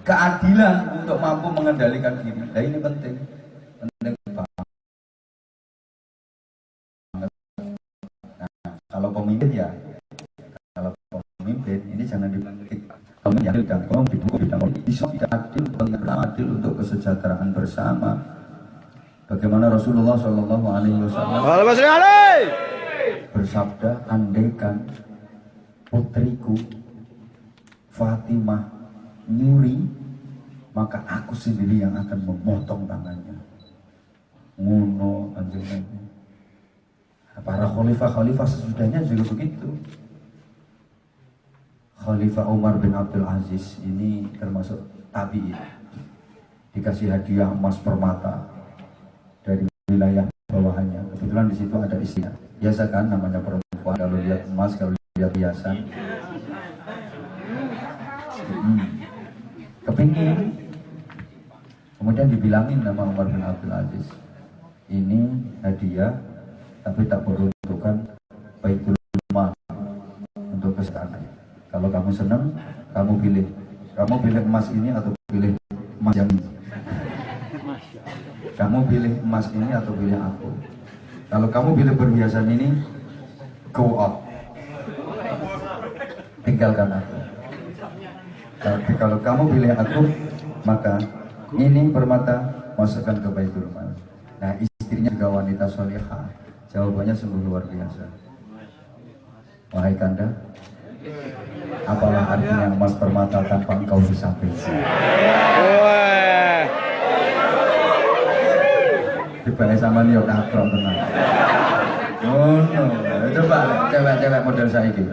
Keadilan untuk mampu mengendalikan diri. Nah ini penting banget. Nah, kalau pemimpin ya, ini jangan dibantik. Yang dan ngomong di buku bidang bisa adil untuk kesejahteraan bersama. Bagaimana Rasulullah Shallallahu Alaihi Wasallam bersabda, andaikan putriku Fatimah nyuri, maka aku sendiri yang akan memotong tangannya. Ngono anjingnya. Para khalifah sesudahnya juga begitu. Khalifah Umar bin Abdul Aziz ini termasuk tabi'in, dikasih hadiah emas permata dari wilayah bawahannya. Kebetulan di situ ada istrinya. Biasa kan namanya perempuan, kalau lihat emas, kalau lihat hiasan, kepingin. Kemudian dibilangin nama Umar bin Abdul Aziz, ini hadiah, tapi tak peruntukkan Baitul Mal untuk kesehatan. Kalau kamu senang, kamu pilih emas ini atau pilih emas yang ini. Kamu pilih emas ini atau pilih aku. Kalau kamu pilih perhiasan ini, go out, tinggalkan aku. Tapi kalau kamu pilih aku, maka ini permata masukkan ke Baitul Mal. Nah, istrinya juga wanita solihah. Jawabannya sungguh luar biasa. Wahai Kanda, apalah artinya emas permata tanpa engkau bisa beli. Dibalik sama Nio katrok tenang. Oh no, coba cewek-cewek model saiki.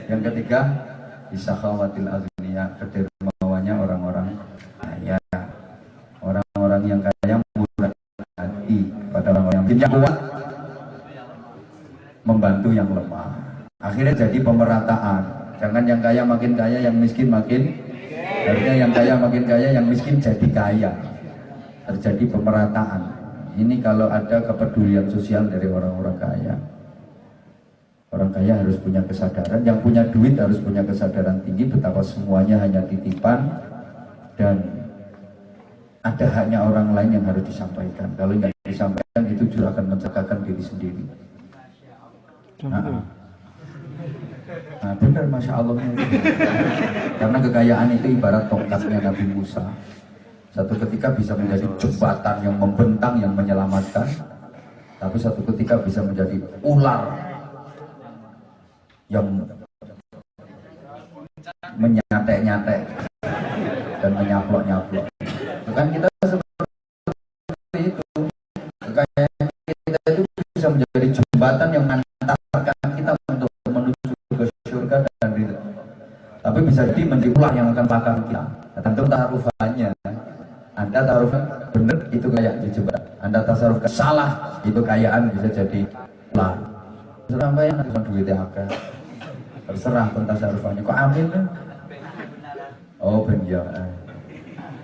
Yang ketiga, isakhawatil aghniya, kedermawannya orang-orang kaya. Orang-orang yang kaya murah hati pada orang-orang yang kuat, membantu yang lemah. Akhirnya jadi pemerataan. Jangan yang kaya makin kaya, yang miskin makin. Harusnya yang kaya makin kaya, yang miskin jadi kaya. Terjadi pemerataan. Ini kalau ada kepedulian sosial dari orang-orang kaya. Orang kaya harus punya kesadaran, yang punya duit harus punya kesadaran tinggi betapa semuanya hanya titipan dan ada haknya orang lain yang harus disampaikan. Kalau nggak disampaikan itu justru akan mencelakakan diri sendiri. Nah, benar, masya Allah. Karena kekayaan itu ibarat tongkatnya Nabi Musa. Satu ketika bisa menjadi jembatan yang membentang, yang menyelamatkan. Tapi satu ketika bisa menjadi ular yang menyatek-nyatek dan menyaplok-nyaplok. Kan kita seperti itu. Kekayaan kita itu bisa menjadi jembatan yang mengantarkan kita untuk menuju ke surga dan ridha. Tapi bisa jadi menjadi ular yang akan makan kita. Tentu taruhannya. Anda taruhan benar, itu kayak di jembatan. Anda tasarufkan salah, itu kekayaan bisa jadi ular. Sampai yang cuma duitnya agak terserah pentasarufannya. Kok amin kan? Oh benar.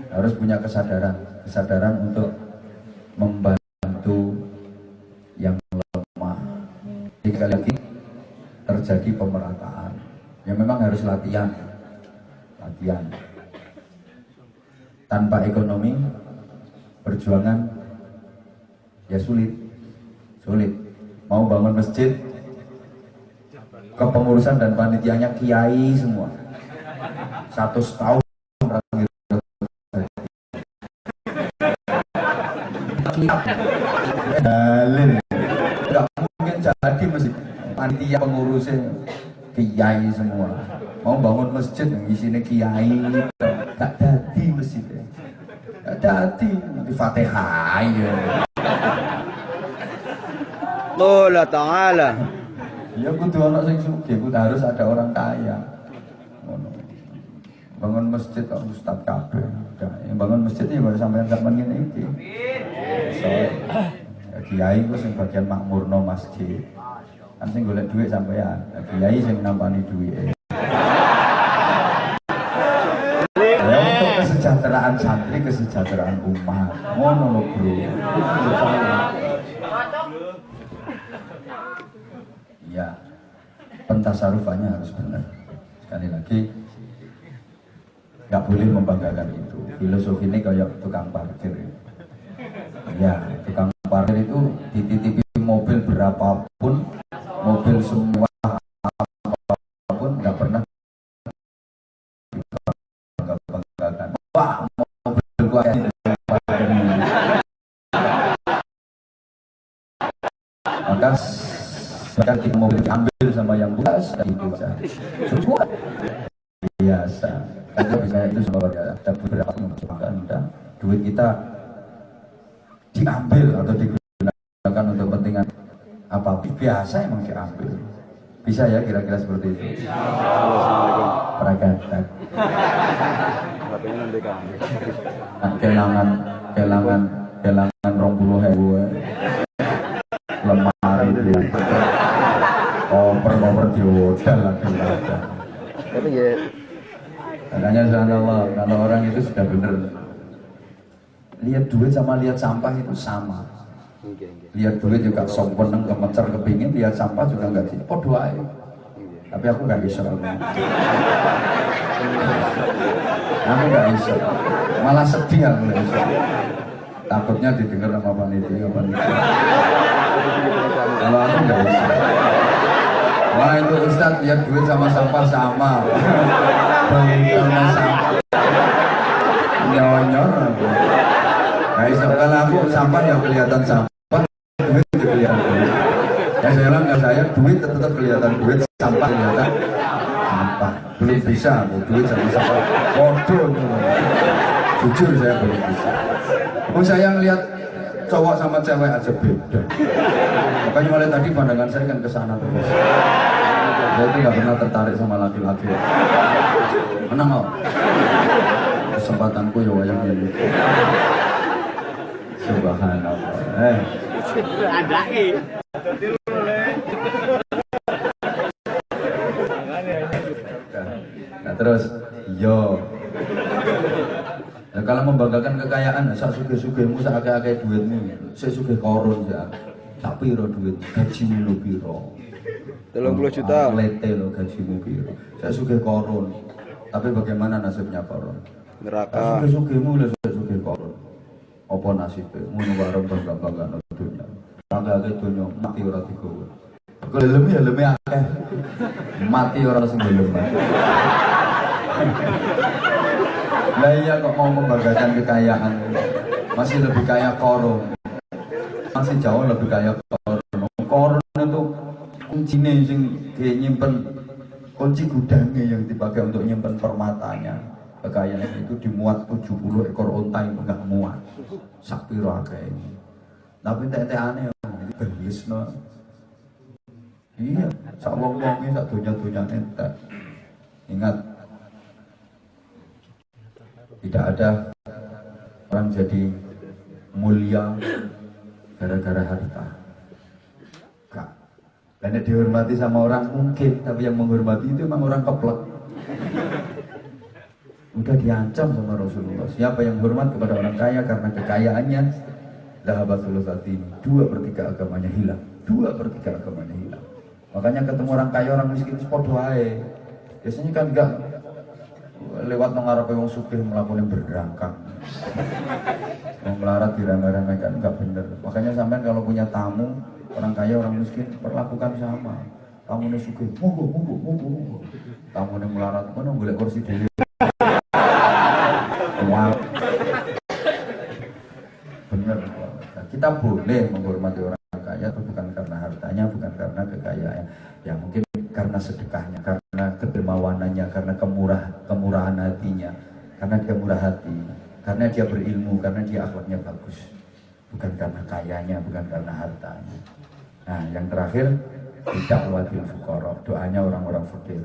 Harus punya kesadaran untuk membantu yang lemah. Sekali lagi terjadi pemerataan. Ya memang harus latihan. Tanpa ekonomi perjuangan ya sulit. Mau bangun masjid, kepengurusan dan panitianya kiai semua. 100 tahun dalil nggak mungkin jadi masjid, panitia pengurusnya kiai semua. Mau bangun masjid yang isinya kiai, gak jadi masjid, gak jadi di Fatihah ya. Allah Ta'ala. Ya kudu anak sing sugih, kudu harus ada orang kaya. Bangun masjid kok ustaz kabeh. Yang bangun masjid ya baru sampean sampean ngene iki. So, kiai ku sing bagian makmurno masjid. Kan sing golek duit sampean. Kiai sing nampani duwike. Ya untuk kesejahteraan santri, kesejahteraan umat. Ngono lho, Bro. Ya, pentasarufannya harus benar. Sekali lagi, nggak boleh membanggakan itu. Filosofi ini kayak tukang parkir. Ya, tukang parkir itu dititipi mobil berapapun, mobil semua apapun, nggak pernah dibanggakan. Wah, mobil gua ini. Maka kita mau diambil sama yang bekas itu saja. Semua biasa. Kita bisa itu semua ada beberapa yang duit kita diambil atau digunakan untuk kepentingan apa biasa emang diambil. Bisa ya kira-kira seperti itu. Peragakan. Kelangan 20.000 lemari dia. Koper diodal lagi. Tapi ya makanya subhanallah, kalau orang itu sudah benar lihat duit sama lihat sampah itu sama. Lihat duit juga sombong, kemencer, kepingin, lihat sampah juga enggak sih. Oh doa ya. Tapi aku enggak bisa. Aku enggak bisa. Malah sedih aku enggak bisa. Takutnya didengar sama panitia. Kalau aku enggak bisa. Wah itu Ustadz lihat duit sama sampah sama. Sama sampah. Nyor. Nah, kalau aku sampah yang kelihatan sampah, duit kelihatan. Ya saya bilang nggak saya duit tetap kelihatan duit, sampah kelihatan sampah. Belum bisa aku duit sama sampah. Bodoh. Jujur saya belum bisa. Oh saya ngelihat cowok sama cewek aja beda. Makanya mulai tadi pandangan saya kan ke sana terus. Saya itu nggak pernah tertarik sama laki-laki. Menang kok. Kesempatanku ya wayang ini. Subhanallah. Ada Nah terus, yo. Nah, kalau membanggakan kekayaan, sak sugih-sugihmu, sak akeh-akeh duitmu, saya sugih koron ya. Sak piro duit, gajimu lho piro? 30 juta. Lete lo gajimu piro. Saya sugih koron. Tapi bagaimana nasibnya koron? Neraka. Sugih-sugihmu lho saya sugih koron. Apa nasibnya? Ngono bareng bangga-bangga dunya. Bangga dunya mati ora digowo. Gelem ya leme akeh. Mati ora sing gelem. Lah iya kok mau membanggakan kekayaan, masih lebih kaya koron, masih jauh lebih kaya koron. Koron itu kuncinya yang nyimpen, kunci gudangnya yang dipakai untuk nyimpen permatanya. Kekayaan itu dimuat 70 ekor unta yang enggak muat. Sakpiro akeh ini. Tapi tete aneh, ini belis no. Iya, sak wong-wonge sak donya-donya entek. Ingat, tidak ada orang jadi mulia gara-gara harta. Kak, karena dihormati sama orang mungkin, tapi yang menghormati itu memang orang keplek. Udah diancam sama Rasulullah. Siapa yang hormat kepada orang kaya karena kekayaannya, zahabatul ini 2/3 agamanya hilang. 2/3 agamanya hilang. Makanya ketemu orang kaya, orang miskin itu podo ae. Biasanya kan enggak lewat mengarap wong sugih melakukan yang berderangkang. Mau melarat diremeh-remehkan enggak bener. Makanya sampean kalau punya tamu, orang kaya, orang miskin perlakukan sama. Tamu ini sugih, monggo. Tamu ini melarat, mana golek kursi dhewe. Wow. Bener. Kita boleh menghormati orang kaya itu bukan karena hartanya, bukan karena kekayaannya. Ya mungkin karena sedekahnya, karena kedermawanannya, karena kemurahan hatinya, karena dia murah hati, karena dia berilmu, karena dia akhlaknya bagus, bukan karena kayanya, bukan karena hartanya. Nah yang terakhir, tidak wadil fuqara, doanya orang-orang fakir.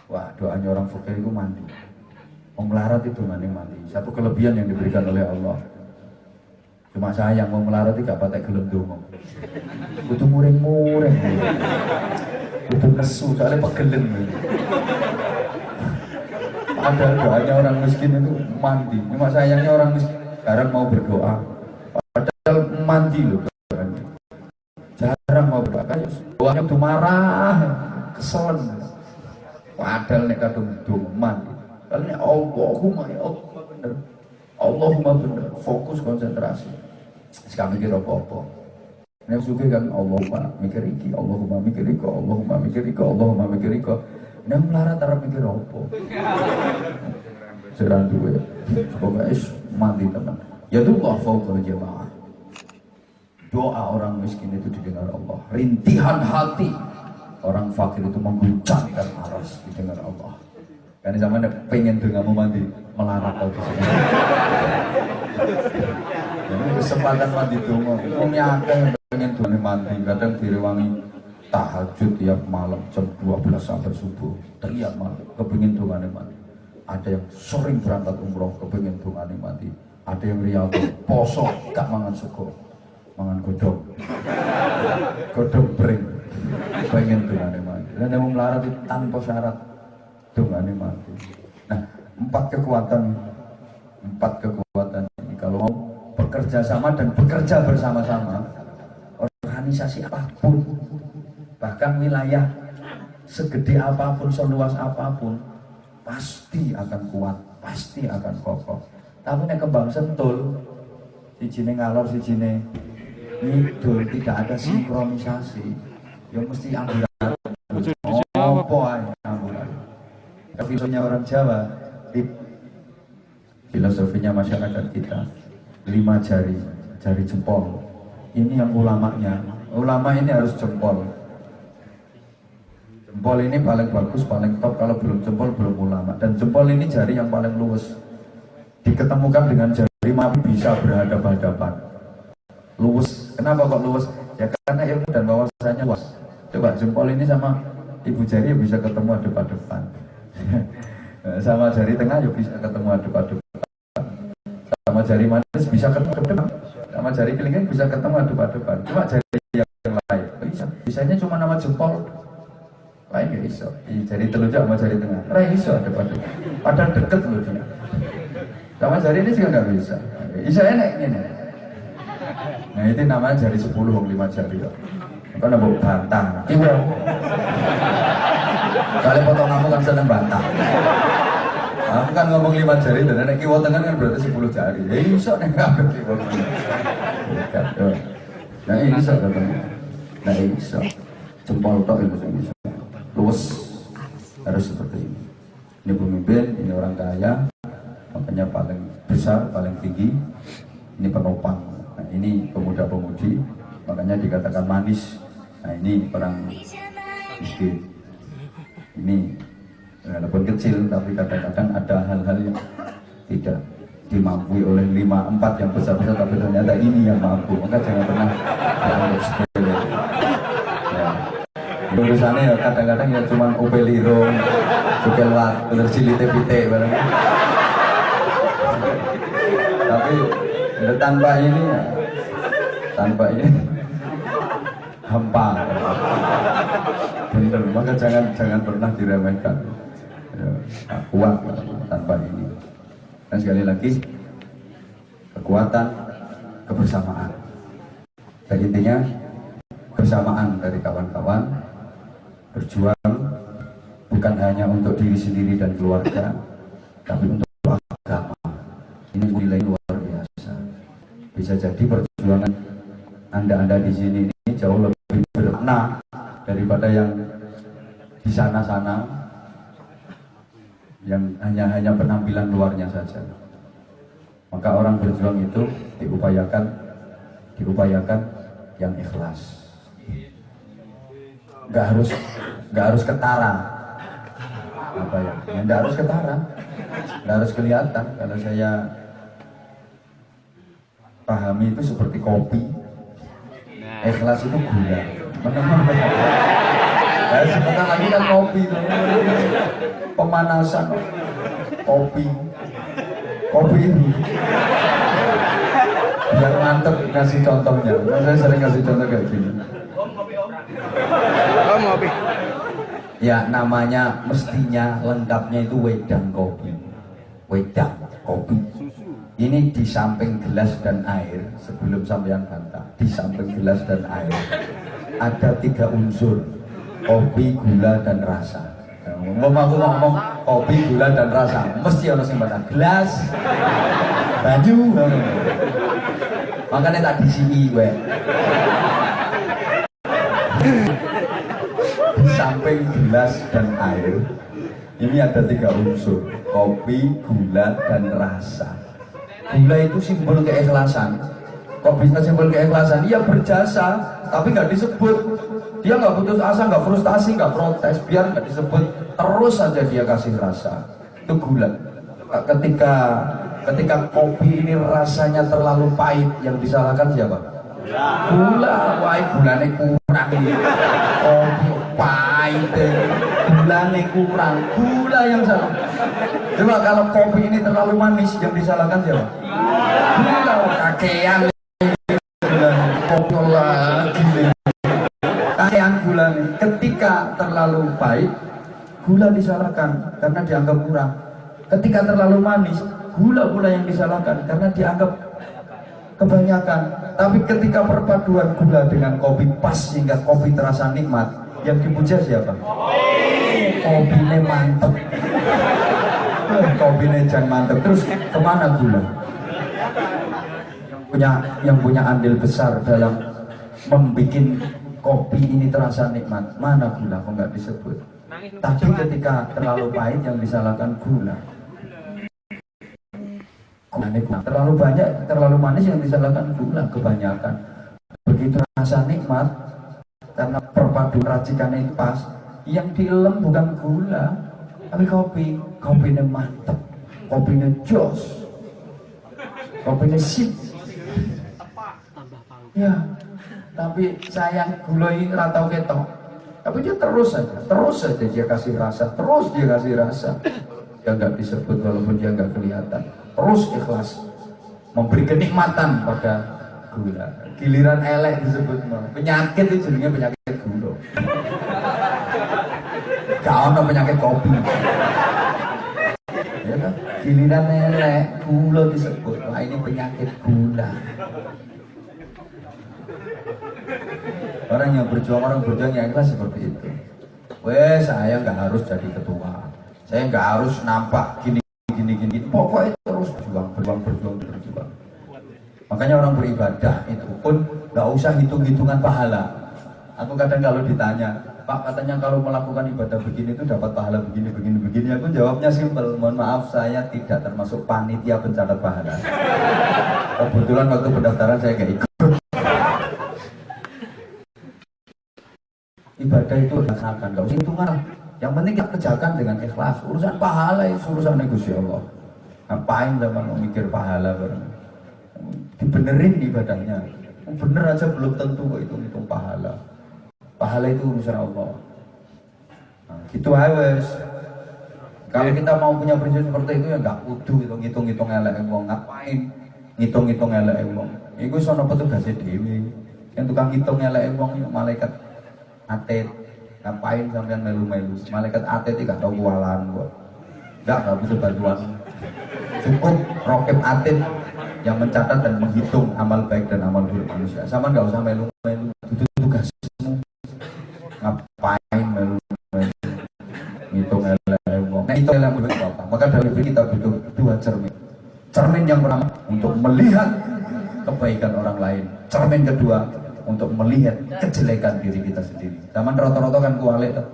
Wah, doanya orang fakir itu mandi. Mau melarat itu mandi. Satu kelebihan yang diberikan oleh Allah. Cuma saya yang mau melarat itu gak patek gelem dongo. Butuh muring-muring. Butuh nesu, soalnya pegelen. Padahal doanya orang miskin itu mandi. Cuma sayangnya orang miskin sekarang mau berdoa. Padahal mandi loh. Jarang mau berdoa. Doanya tuh marah, kesel. Padahal nek kadung dongo mandi. Kalau ini Allahumma ya Allah bener. Allahumma bener, fokus konsentrasi. Sekarang mikir apa-apa. Ini suka kan Allahumma mikir iki, Allahumma mikir iko, Allahumma mikir iko, Allahumma mikir iko. Ini melarat arep mikir apa? Serang duwe. Pokoknya mandi teman. Ya Allah fauqal jamaah. Doa orang miskin itu didengar Allah. Rintihan hati orang fakir itu mengguncangkan aras didengar Allah. Karena zaman pengen dengamu mandi melarat kau di sini. Ini kesempatan mandi dongo. Nyata pengen dongo mandi. Kadang direwangi tahajud tiap malam jam 12 sampai subuh. Teriak malam kepengin dongo mandi. Ada yang sering berangkat umroh kepengin dongo mandi. Ada yang riyadhah poso gak mangan sego, mangan godhong. Godhong bring. Pengen dongo mandi. Dan yang melarat itu tanpa syarat. Dongane mati. Nah, empat kekuatan ini kalau mau bekerja sama dan bekerja bersama-sama, organisasi apapun, bahkan wilayah segede apapun, seluas apapun, pasti akan kuat, pasti akan kokoh. Tapi nek kembang sentul, sijine ngalor, sijine ngidul, tidak ada sinkronisasi. Ya mesti amburadul. Apa ae amburadul. Filosofinya orang Jawa, filosofinya masyarakat kita, 5 jari jempol. Ini yang ulamanya. Ulama ini harus jempol. Jempol ini paling bagus, paling top. Kalau belum jempol belum ulama. Dan jempol ini jari yang paling luwes. Diketemukan dengan jari mati bisa berhadapan-hadapan. Luwes. Kenapa kok luwes? Ya karena ilmu dan wawasannya luas. Coba jempol ini sama ibu jari ya bisa ketemu adep-adepan. Sama jari tengah ya bisa ketemu adep-adepan. Sama jari manis bisa ketemu adep-adepan. Sama jari kelingking bisa ketemu adep-adepan. Cuma jari yang lain bisa. Bisanya cuma nama jempol. Lain gak bisa. Jari telunjuk sama jari tengah. Rai bisa adep-adepan. Padahal deket loh dia. Sama jari ini juga nggak bisa. Bisa enak ini. Nah itu namanya jari 10 5 jari. Kan ada bantah. Iya. Kali potong kamu kan seneng bantah. Aku kan ngomong 5 jari dan nek kiwa tengen kan berarti 10 jari. Ya iso nek kabeh kiwa. Nah iso katanya. Nah iso. Jempol tok itu bisa. Luwes harus seperti ini. Ini pemimpin, ini orang kaya. Makanya paling besar, paling tinggi. Ini penopang. Nah ini pemuda-pemudi. Makanya dikatakan manis. Nah ini orang miskin. Ini walaupun kecil tapi kadang-kadang ada hal-hal yang tidak dimampui oleh 5-4 yang besar-besar, tapi ternyata ini yang mampu. Maka jangan pernah dianggap sepele. Ya. Urusannya ya kadang-kadang ya cuma opelirung, cukelwat, ulercilite pite barang. Tapi tanpa ini ya, tanpa ini hampa. Bener, maka jangan pernah diremehkan. Ya, kuat tanpa ini. Dan sekali lagi kekuatan kebersamaan. Dan intinya kebersamaan dari kawan-kawan berjuang bukan hanya untuk diri sendiri dan keluarga, tapi untuk agama. Ini nilai luar biasa. Bisa jadi perjuangan Anda di sini ini jauh lebih bermakna daripada yang di sana-sana yang hanya penampilan luarnya saja. Maka orang berjuang itu diupayakan yang ikhlas. Nggak harus ketara. Apa ya? Nggak harus ketara. Nggak harus kelihatan. Kalau saya pahami itu seperti kopi. Ikhlas itu gula. Ya, sebentar lagi kan kopi itu. Pemanasan kopi ini biar mantep kasih contohnya. Saya sering kasih contoh kayak gini. Ngopi. Ya namanya mestinya lengkapnya itu wedang kopi. Ini di samping gelas dan air, sebelum sampean bantah, di samping gelas dan air ada 3 unsur: kopi, gula, dan rasa. Aku ngomong kopi, gula, dan rasa, mesti harus yang bantah gelas, baju. Makanya tak di sini, di samping gelas dan air ini ada 3 unsur: kopi, gula, dan rasa. Gula itu simbol keikhlasan. Kok bisa simbol keikhlasan? Iya berjasa, tapi nggak disebut. Dia nggak putus asa, nggak frustasi, nggak protes, biar nggak disebut, terus saja dia kasih rasa. Itu gula. Ketika kopi ini rasanya terlalu pahit, yang disalahkan siapa? Gula. Wah, gulanya kurang. Kopi pahit, gulanya kurang. Gula yang salah. Coba kalau kopi ini terlalu manis, yang disalahkan siapa? Gula. Kakean kopi lagi. Kakean gula nih. Ketika terlalu pahit, gula disalahkan karena dianggap kurang. Ketika terlalu manis, gula pula yang disalahkan karena dianggap kebanyakan. Tapi ketika perpaduan gula dengan kopi pas sehingga kopi terasa nikmat, yang dipuja siapa? Kopinya mantep. Kopinya jangan mantep. Terus kemana gula? Yang punya andil besar dalam membuat kopi ini terasa nikmat, mana gula? Kok nggak disebut? Tapi ketika terlalu pahit, yang disalahkan gula. Terlalu banyak, terlalu manis, yang disalahkan gula. Kebanyakan. Begitu rasa nikmat, karena perpaduan racikannya itu pas, yang dielem bukan gula, tapi kopi. Kopinya mantep, kopinya jos, kopinya sip. Ya, tapi sayang gula ini ratau ketok. Tapi dia terus saja dia kasih rasa, terus dia kasih rasa. Dia nggak disebut walaupun dia nggak kelihatan. Terus ikhlas memberi kenikmatan pada gula. Giliran elek disebut penyakit itu jadinya penyakit gula. Gak ada penyakit kopi. Ya kan? Giliran elek gula disebut. Wah ini penyakit gula. Orang yang berjuang yang ikhlas seperti itu. Wes saya nggak harus jadi ketua, saya nggak harus nampak gini. Pokoknya terus berjuang. Makanya orang beribadah itu pun nggak usah hitung-hitungan pahala. Aku kadang kalau ditanya, Pak katanya kalau melakukan ibadah begini itu dapat pahala begini. Aku jawabnya simpel, mohon maaf saya tidak termasuk panitia pencatat pahala. Kebetulan waktu pendaftaran saya nggak ikut. Ibadah itu dilaksanakan, gak usah hitungan. Yang penting kita kerjakan dengan ikhlas. Urusan pahala itu urusan Gusti Allah. Ngapain zaman mikir pahala bareng? Dibenerin ibadahnya. Bener aja belum tentu kok hitung pahala. Pahala itu urusan Allah. Nah, gitu aja. Kalau kita mau punya prinsip seperti itu ya nggak kudu ngitung-ngitung elek wong. Ngapain ngitung-ngitung elek wong? Iku sono petugasnya dewi. Yang tukang ngitung elek wong malaikat atet. Ngapain sampean melu-melu? Malaikat atet itu gak tau kualan kok. Gak butuh bantuan. Cukup rokib atet yang mencatat dan menghitung amal baik dan amal buruk manusia. Sama gak usah melu-melu. Itu tugasmu. Ngapain melu-melu? Ngitung elek wong. Nah itu elek wong apa? Maka dari itu kita butuh dua cermin. Cermin yang pertama untuk melihat kebaikan orang lain. Cermin kedua untuk melihat kejelekan diri kita sendiri. Zaman rata-rata kan kualik tuh.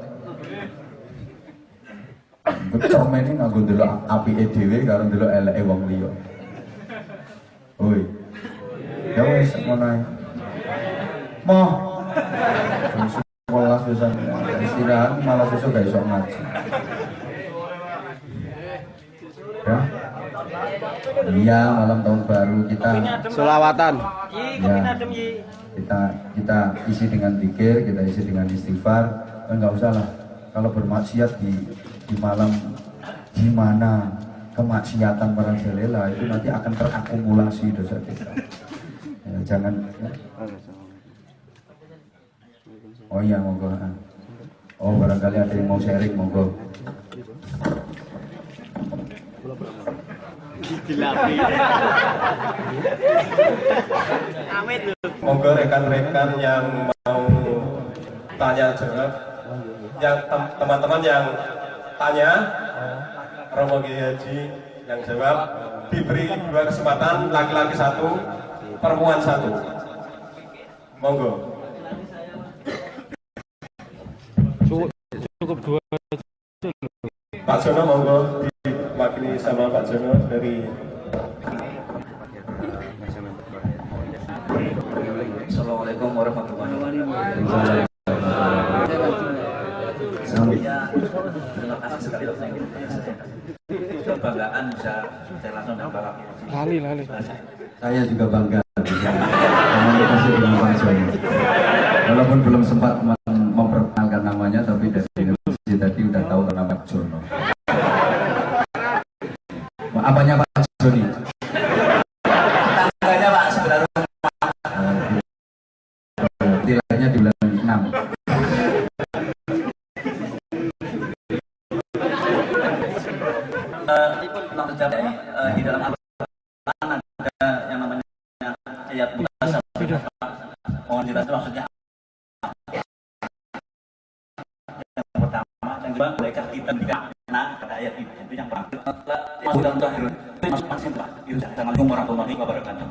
Cermin ini nganggo delok apike dhewe karo delok eleke wong liya. Oi. Ya wis ngono ae. Moh. Sekolah susah istirahat malah sesuk gak iso ngaji. Ya. Iya, malam tahun baru kita selawatan. Ya. Kita isi dengan zikir, kita isi dengan istighfar. Enggak usah lah kalau bermaksiat di malam di mana kemaksiatan merajalela itu nanti akan terakumulasi dosa kita. Ya, jangan ya. Oh iya monggo. Oh barangkali ada yang mau sharing monggo. Monggo rekan-rekan yang mau tanya jawab, yang teman-teman yang tanya, Romo Kiai Haji yang jawab, diberi 2 kesempatan, laki-laki 1, perempuan 1. Monggo. Cukup 2. Pak Jono monggo diwakili sama Pak Jono dari Assalamualaikum warahmatullahi wabarakatuh. Terima kasih sekali untuk kebanggaan bisa saya langsung dapat. Lali. Saya juga bangga bisa komunikasi dengan Pak Jono. Walaupun belum sempat memperkenalkan namanya, tapi dari Indonesia tadi udah tahu nama Pak Jono. Apanya Pak Joni? Tangganya Pak sebenarnya. Tilahnya di bulan 6. Di dalam Al-Quran ada yang namanya ayat mutasabih. Mohon jelas maksudnya. Yang pertama, yang kedua, mereka kita tidak kenal pada ayat ini. Itu yang pertama. Masuk terakhir. Masuk masing lah. Assalamualaikum warahmatullahi wabarakatuh.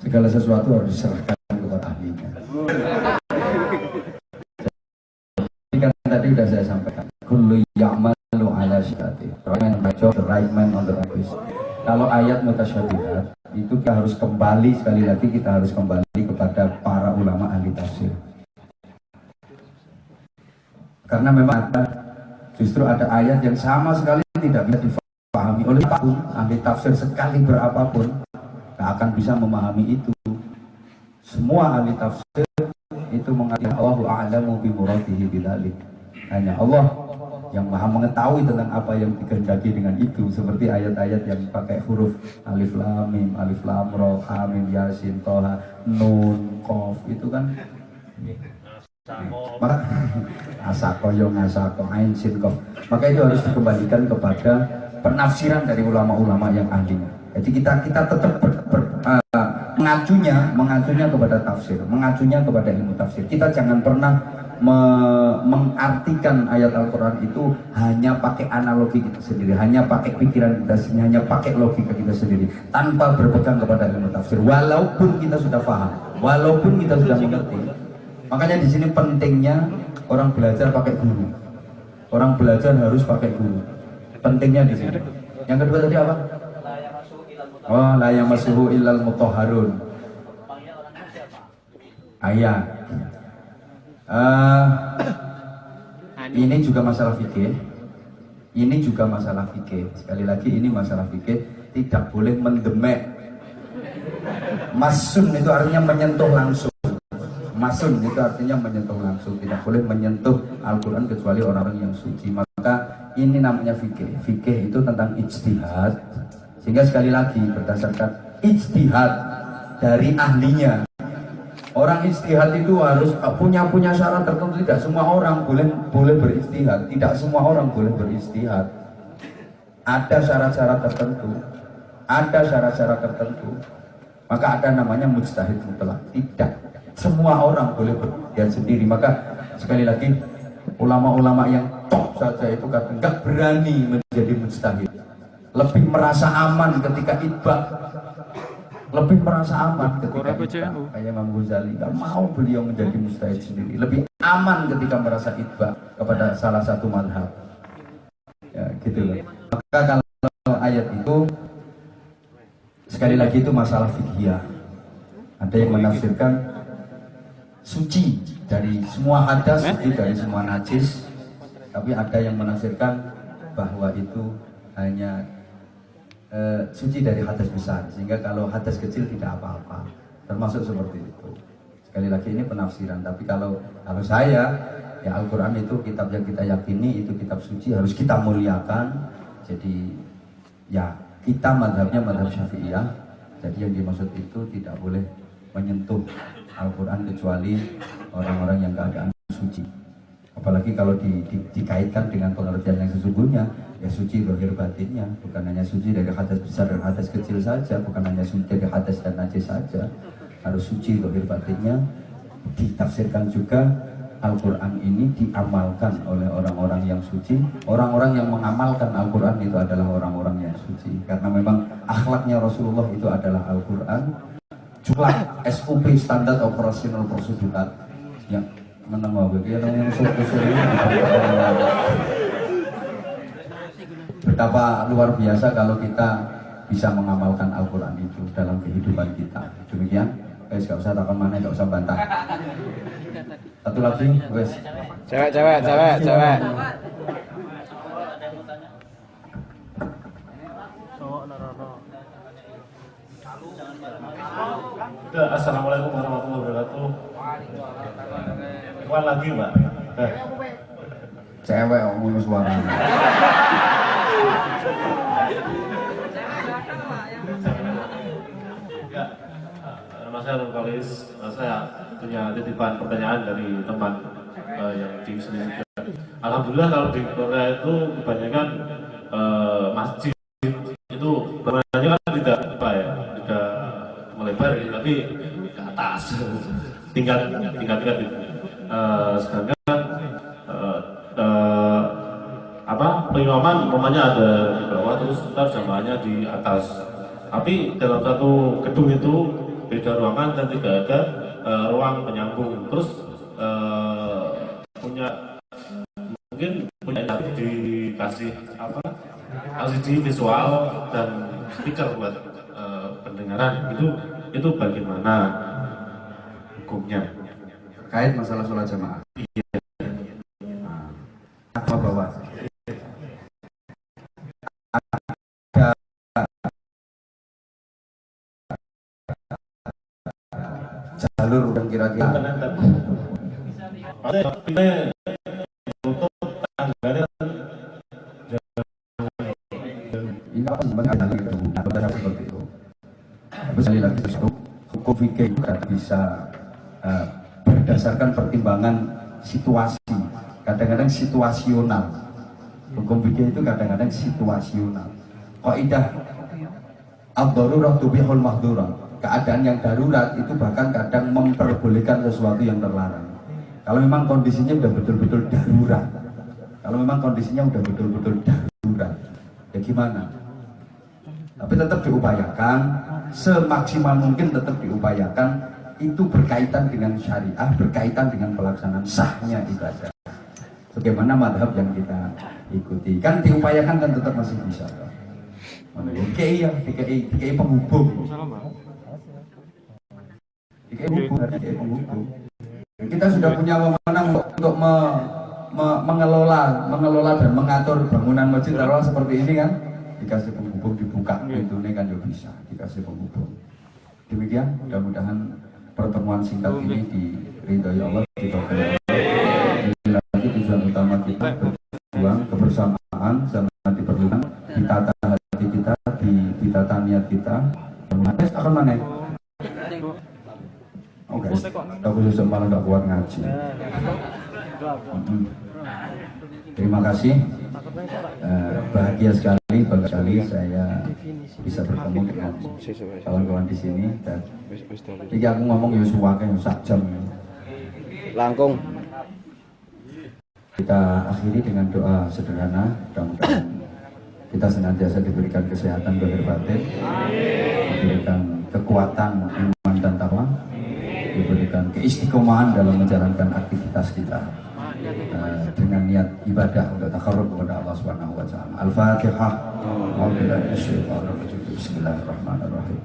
Segala sesuatu harus diserahkan kepada ahlinya. Ini kan tadi sudah saya sampaikan. Kullu ya'malu ala syihati. The right man on the right place. Kalau ayat mutasyabihat itu kita harus kembali, sekali lagi kita harus kembali kepada para ulama ahli tafsir. Karena memang justru ada ayat yang sama sekali tidak bisa dipahami oleh apapun, ahli tafsir sekali berapapun, tidak akan bisa memahami itu. Semua ahli tafsir itu mengatakan Allahu a'lamu bi muradihi bidzalik. Hanya Allah yang maha mengetahui tentang apa yang dikehendaki dengan itu, seperti ayat-ayat yang pakai huruf alif lam ra, ha mim yasin toha nun qaf itu kan maka asakoyo ngasako ain sin qaf, maka itu harus dikembalikan kepada penafsiran dari ulama-ulama yang ahlinya. Jadi kita tetap mengacunya kepada tafsir, mengacunya kepada ilmu tafsir. Kita jangan pernah mengartikan ayat Al-Quran itu hanya pakai analogi kita sendiri, hanya pakai pikiran kita sendiri, hanya pakai logika kita sendiri, tanpa berpegang kepada ilmu tafsir. Walaupun kita sudah paham, walaupun kita sudah mengerti. Makanya di sini pentingnya orang belajar pakai guru. Orang belajar harus pakai guru. Pentingnya di sini. Yang kedua tadi apa? Oh, la yamassuhu illal mutahharun. Ayat. Ini juga masalah fikih. Ini juga masalah fikih. Sekali lagi ini masalah fikih, tidak boleh mendemek. Masun itu artinya menyentuh langsung. Masun itu artinya menyentuh langsung. Tidak boleh menyentuh Al-Quran kecuali orang-orang yang suci. Maka ini namanya fikih. Fikih itu tentang ijtihad. Sehingga sekali lagi berdasarkan ijtihad dari ahlinya. Orang ijtihad itu harus punya syarat tertentu. Tidak semua orang boleh berijtihad. Tidak semua orang boleh berijtihad. Ada syarat-syarat tertentu. Ada syarat-syarat tertentu. Maka ada namanya mujtahid mutlak. Tidak semua orang boleh berijtihad sendiri. Maka sekali lagi ulama-ulama yang top saja itu kadang nggak berani menjadi mujtahid. Lebih merasa aman ketika itba, lebih merasa aman ketika itba. Kayak Imam Ghazali nggak mau beliau menjadi mujtahid sendiri, lebih aman ketika merasa itba kepada salah satu madhab, ya gitu loh. Maka kalau ayat itu sekali lagi itu masalah fikih. Ada yang menafsirkan suci dari semua hadas, suci dari semua najis, tapi ada yang menafsirkan bahwa itu hanya suci dari hadas besar, sehingga kalau hadas kecil tidak apa-apa, termasuk seperti itu. Sekali lagi ini penafsiran, tapi kalau saya ya Al-Quran itu kitab yang kita yakini, itu kitab suci, harus kita muliakan. Jadi ya kita madhabnya madhab Syafi'iyah, jadi yang dimaksud itu tidak boleh menyentuh Al-Quran kecuali orang-orang yang keadaan suci. Apalagi kalau dikaitkan dengan pengertian yang sesungguhnya, ya suci zahir batinnya, bukan hanya suci dari hadas besar dan hadas kecil saja, bukan hanya suci dari hadas dan najis saja, harus suci zahir batinnya. Ditafsirkan juga Al-Quran ini diamalkan oleh orang-orang yang suci. Orang-orang yang mengamalkan Al-Quran itu adalah orang-orang yang suci, karena memang akhlaknya Rasulullah itu adalah Al-Quran. Jumlah SOP, standar operasional prosedural yang menengah yang betapa luar biasa kalau kita bisa mengamalkan Al-Quran itu dalam kehidupan kita. Demikian, guys, gak usah takkan mana, gak usah bantah. Satu lagi, guys. Cewek. Assalamualaikum warahmatullahi wabarakatuh. Ikhwan lagi, Mbak. Cewek ngomong suaranya. Ya, nama saya Nurkalis. Saya punya titipan pertanyaan dari teman yang di sini juga. Alhamdulillah kalau di Korea itu kebanyakan masjid itu bangunannya kan tidak melebar, tapi ke atas tingkat itu. Sedangkan pengimaman umpamanya ada di bawah, terus ntar jamaahnya di atas. Tapi dalam satu gedung itu beda ruangan dan tidak ada ruang penyambung. Terus mungkin punya dikasih LCD visual dan speaker buat pendengaran. Itu bagaimana hukumnya Terkait masalah sholat jamaah? Iya. Apa bahwa ada jalur yang kira-kira Maksudnya untuk anggaran ini apa sebenarnya ada seperti itu. Tapi sekali lagi hukum fikih itu bisa berdasarkan pertimbangan situasi, kadang-kadang situasional. Hukum fikih itu kadang-kadang situasional. Kaidah ad-darurah tubihul mahdhurah. Keadaan yang darurat itu bahkan kadang memperbolehkan sesuatu yang terlarang. Kalau memang kondisinya udah betul-betul darurat, kalau memang kondisinya udah betul-betul darurat, ya gimana? Tapi tetap diupayakan, semaksimal mungkin tetap diupayakan. Itu berkaitan dengan syariah, berkaitan dengan pelaksanaan sahnya ibadah. Bagaimana madhab yang kita ikuti, kan diupayakan kan tetap masih bisa. DKI penghubung. DKI penghubung. Kita sudah punya wewenang untuk mengelola dan mengatur bangunan masjid taruh seperti ini kan, dikasih penghubung, dibuka pintunya kan juga bisa, dikasih penghubung. Demikian, mudah-mudahan pertemuan singkat ini diridhoi Allah, ditolong. Lagi tujuan utama kita berjuang kebersamaan sangat diperlukan, ditata hati kita, ditata niat kita. Akan mana? Oke, aku susah malah nggak kuat ngaji. Terima kasih. Bahagia sekali, bangga sekali saya bisa bertemu dengan kawan-kawan di sini. Dan jika aku ngomong ya suwake ya sak jam. Langkung. Kita akhiri dengan doa sederhana. Mudah-mudahan kita senantiasa diberikan kesehatan lahir batin, diberikan kekuatan iman dan takwa, diberikan keistiqomahan dalam menjalankan aktivitas kita dengan niat ibadah untuk takarrub kepada Allah Subhanahu wa taala. Al-Fatihah. Bismillahirrahmanirrahim.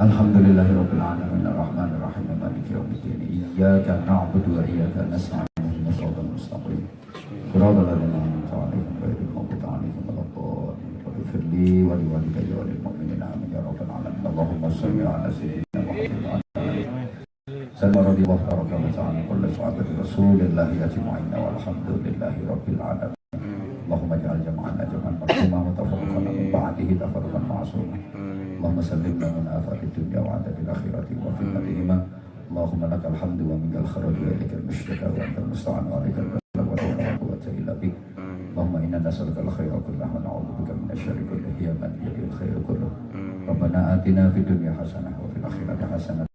Alhamdulillahirabbil alamin arrahmanir rahim maliki yaumiddin. Iyyaka na'budu wa iyyaka nasta'in. Ihdinas siratal mustaqim. Shiratal ladzina an'amta 'alaihim ghairil maghdubi 'alaihim waladdallin. Ighfir li wa liwalidayya wa lil mu'minina amin ya rabbal alamin. Allahumma shalli 'ala sayyidina Muhammad. Sallallahu alaihi wa sallam kullu sahabati Rasulillah ajma'in walhamdulillahi rabbil alamin. Allahumma ja'al jama'ana jama'an marhumah wa tafarraqana min ba'dihi tafarruqan ma'suma. Allahumma sallimna min afatid dunya wa adabil akhirati wa fitnatihima. Allahumma lakal hamdu wa minkal kharaju wa ilaikal musyrika wa antal musta'an wa alaikal balagh wa la quwwata illa bik. Allahumma inna nas'aluka al-khaira kullahu wa na'udzubika min syarri kullihi ya man yadil khairu kulluh. Rabbana atina fid dunya hasanah wa fil akhirati hasanah